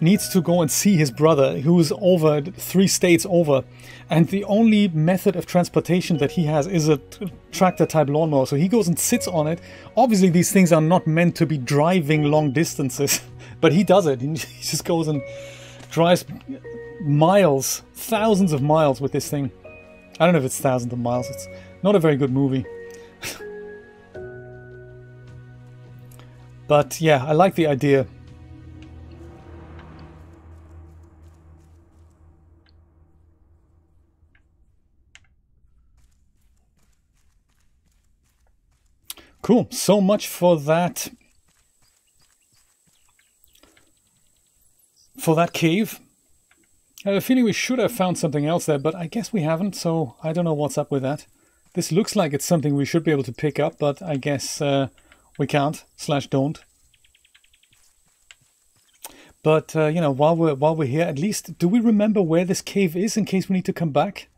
needs to go and see his brother who's over 3 states over, and the only method of transportation that he has is a tractor type lawnmower, so he goes and sits on it. Obviously these things are not meant to be driving long distances, but he does it. He just goes and drives miles, thousands of miles with this thing. I don't know if it's thousands of miles, it's not a very good movie. But yeah, I like the idea. Cool, so much for that. For that cave. I have a feeling we should have found something else there, but I guess we haven't, so I don't know what's up with that. This looks like it's something we should be able to pick up, but I guess we can't, / don't. But, you know, while we're here, at least, do we remember where this cave is in case we need to come back?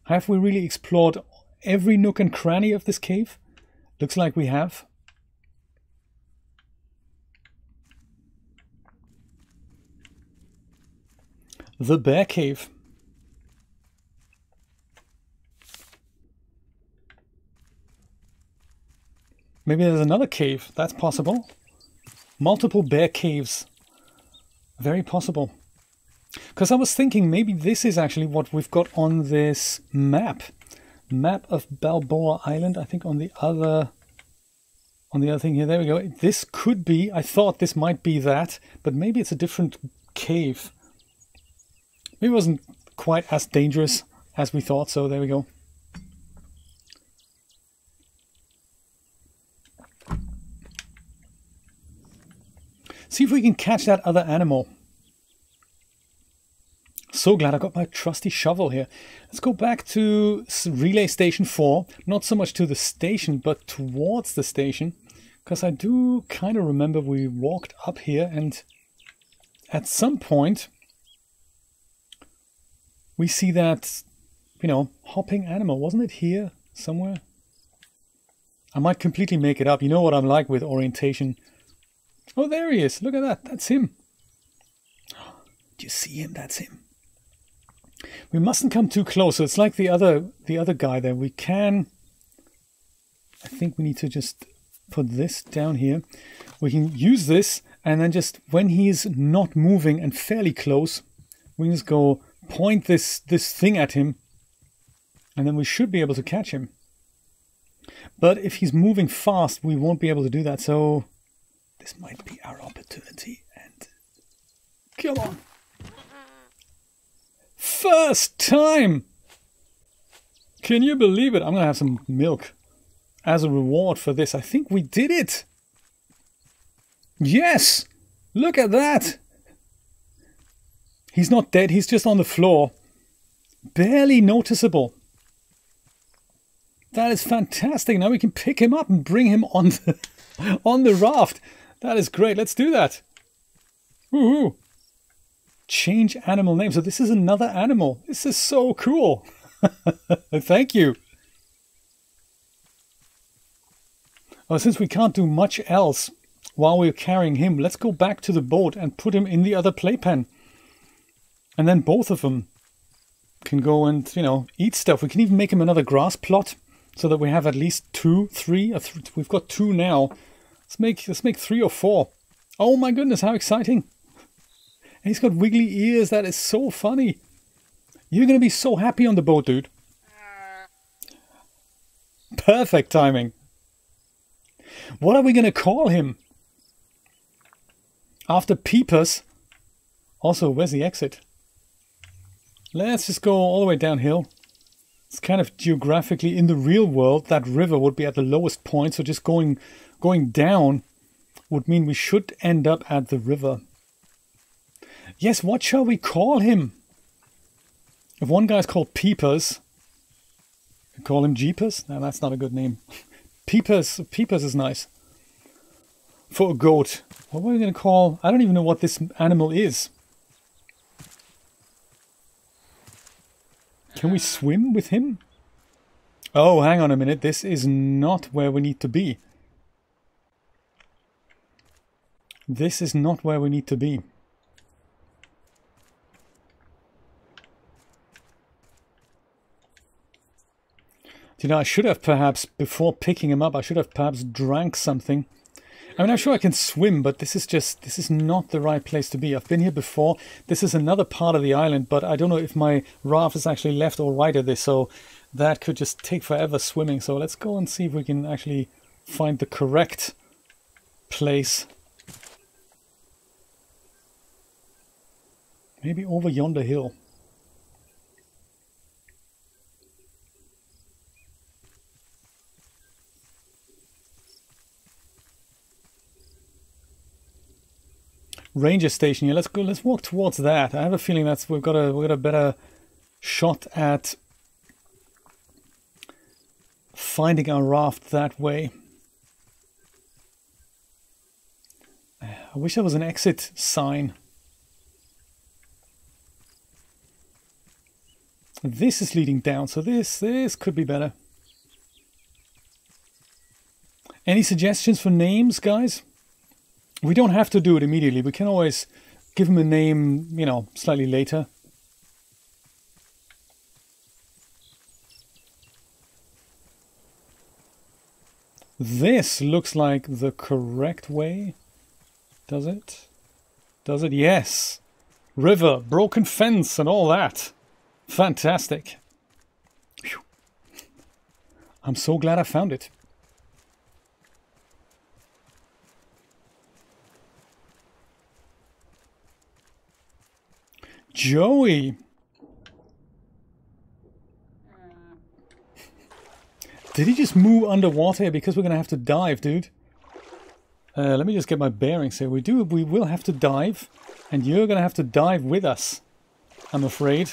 Have we really explored every nook and cranny of this cave? Looks like we have. The bear cave. Maybe there's another cave. That's possible. Multiple bear caves. Very possible. Because I was thinking maybe this is actually what we've got on this map. Map of Balboa Island, I think on the other thing here. There we go. This could be, I thought this might be that, but maybe it's a different cave. Maybe it wasn't quite as dangerous as we thought, so there we go. See if we can catch that other animal. So glad I got my trusty shovel here. Let's go back to relay station 4. Not so much to the station, but towards the station. Because I do kind of remember we walked up here and at some point we see that, you know, hopping animal. Wasn't it here somewhere? I might completely make it up. You know what I'm like with orientation. Oh, there he is. Look at that. That's him. Do you see him? That's him. We mustn't come too close. So it's like the other guy there. We can... I think we need to just put this down here. We can use this and then just when he's not moving and fairly close, we can just go point this thing at him and then we should be able to catch him. But if he's moving fast, we won't be able to do that. So this might be our opportunity. And come on. First time! Can you believe it? I'm gonna have some milk. as a reward for this. I think we did it. Yes! Look at that! He's not dead, he's just on the floor. Barely noticeable. That is fantastic. Now we can pick him up and bring him on the raft. That is great. Let's do that. Woohoo! Change animal name. So this is another animal. This is so cool. Thank you. Oh, since we can't do much else while we're carrying him, let's go back to the boat and put him in the other playpen. And then both of them can go and, you know, eat stuff. We can even make him another grass plot so that we have at least three. We've got 2 now. Let's make 3 or 4. Oh my goodness, how exciting. And he's got wiggly ears. That is so funny. You're going to be so happy on the boat, dude. Perfect timing. What are we going to call him? After Peepers. Also, where's the exit? Let's just go all the way downhill. It's kind of geographically in the real world. That river would be at the lowest point. So just going down would mean we should end up at the river. Yes, what shall we call him? If one guy's called Peepers, call him Jeepers? No, that's not a good name. Peepers is nice. For a goat. What are we going to call... I don't even know what this animal is. Can we swim with him? Oh, hang on a minute. This is not where we need to be. This is not where we need to be. You know, I should have perhaps, before picking him up, I should have perhaps drank something. I mean, I'm sure I can swim, but this is not the right place to be. I've been here before. This is another part of the island, but I don't know if my raft is actually left or right of this, so that could just take forever swimming. So let's go and see if we can actually find the correct place. Maybe over yonder hill. Ranger station. Yeah, let's go. Let's walk towards that. I have a feeling that's we've got a better shot at finding our raft that way. I wish there was an exit sign. This is leading down, so this could be better. Any suggestions for names, guys? We don't have to do it immediately. We can always give him a name, you know, slightly later. This looks like the correct way. Does it? Does it? Yes. River, broken fence and all that. Fantastic. Whew. I'm so glad I found it. Joey. Did he just move underwater? Because we're going to have to dive, dude. Let me just get my bearings here. We will have to dive. And you're going to have to dive with us. I'm afraid.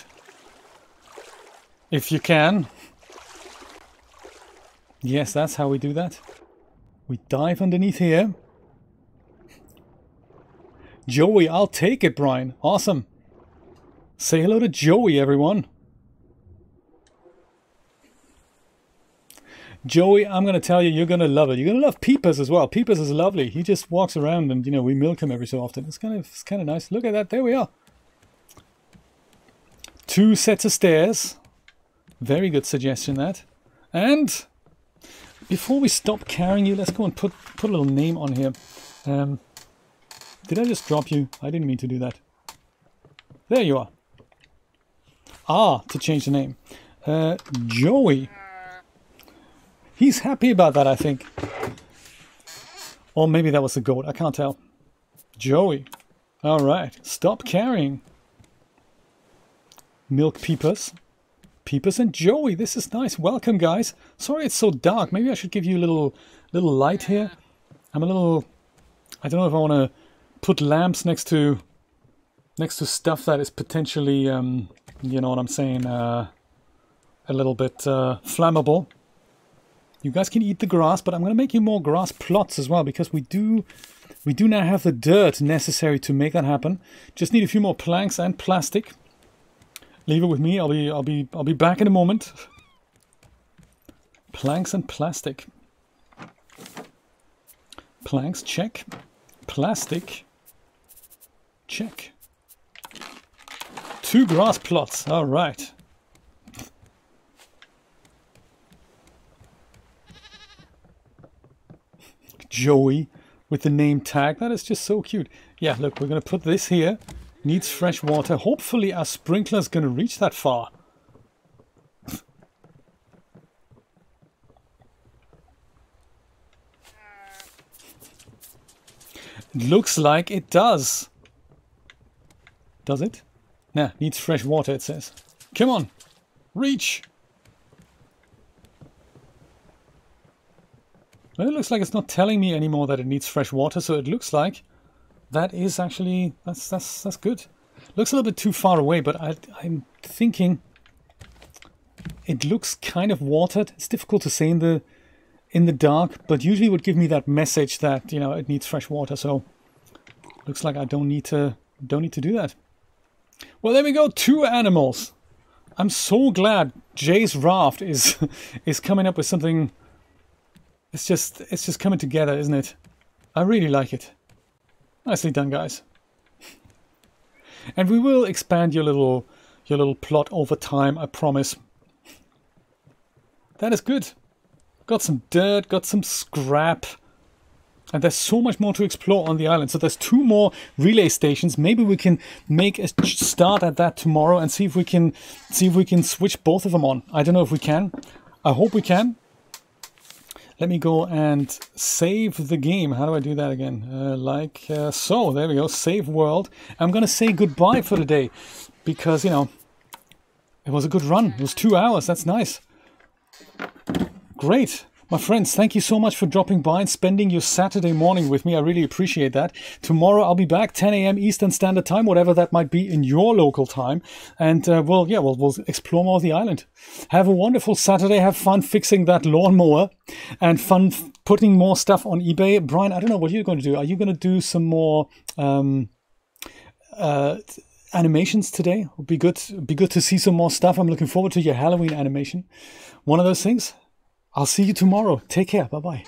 If you can. Yes, that's how we do that. We dive underneath here. Joey, I'll take it, Brian. Awesome. Say hello to Joey, everyone. Joey, I'm going to tell you, you're going to love it. You're going to love Peepers as well. Peepers is lovely. He just walks around and, you know, we milk him every so often. It's kind of nice. Look at that. There we are. 2 sets of stairs. Very good suggestion, that. And before we stop carrying you, let's go and put a little name on here. Did I just drop you? I didn't mean to do that. There you are. To change the name. Joey. He's happy about that, I think. Or maybe that was the goat. I can't tell. Joey. Alright. Stop carrying. Milk Peepers. Peepers and Joey. This is nice. Welcome, guys. Sorry it's so dark. Maybe I should give you a little light here. I'm a little... I don't know if I want to put lamps next to stuff that is potentially, you know what I'm saying, a little bit flammable. You guys can eat the grass, but I'm going to make you more grass plots as well, because we do now have the dirt necessary to make that happen. Just need a few more planks and plastic. Leave it with me. I'll be back in a moment. Planks and plastic. Planks, check. Plastic, check. 2 grass plots. All right. Joey with the name tag. That is just so cute. Yeah, look, we're going to put this here. Needs fresh water. Hopefully our sprinkler's going to reach that far. Looks like it does. Does it? Nah, needs fresh water, it says. Come on. Reach. Well, it looks like it's not telling me anymore that it needs fresh water, so it looks like that is actually, that's good. Looks a little bit too far away, but I'm thinking it looks kind of watered. It's difficult to say in the dark, but usually it would give me that message that, you know, it needs fresh water, so looks like I don't need to do that. Well, there we go, 2 animals. I'm so glad Jay's raft is coming up with something. It's just coming together, isn't it? I really like it. Nicely done, guys. And we will expand your little plot over time, I promise. That is good. Got some dirt, got some scrap. And there's so much more to explore on the island. So there's 2 more relay stations. Maybe we can make a start at that tomorrow and see if we can switch both of them on. I don't know if we can. I hope we can. Let me go and save the game. How do I do that again? So. There we go. Save world. I'm going to say goodbye for today because, you know, it was a good run. It was 2 hours. That's nice. Great. My friends, thank you so much for dropping by and spending your Saturday morning with me. I really appreciate that. Tomorrow I'll be back 10 a.m. Eastern Standard Time, whatever that might be in your local time. And we'll explore more of the island. Have a wonderful Saturday. Have fun fixing that lawnmower and fun putting more stuff on eBay. Brian, I don't know what you're going to do. Are you going to do some more animations today? It'd be good to see some more stuff. I'm looking forward to your Halloween animation. One of those things. I'll see you tomorrow. Take care. Bye-bye.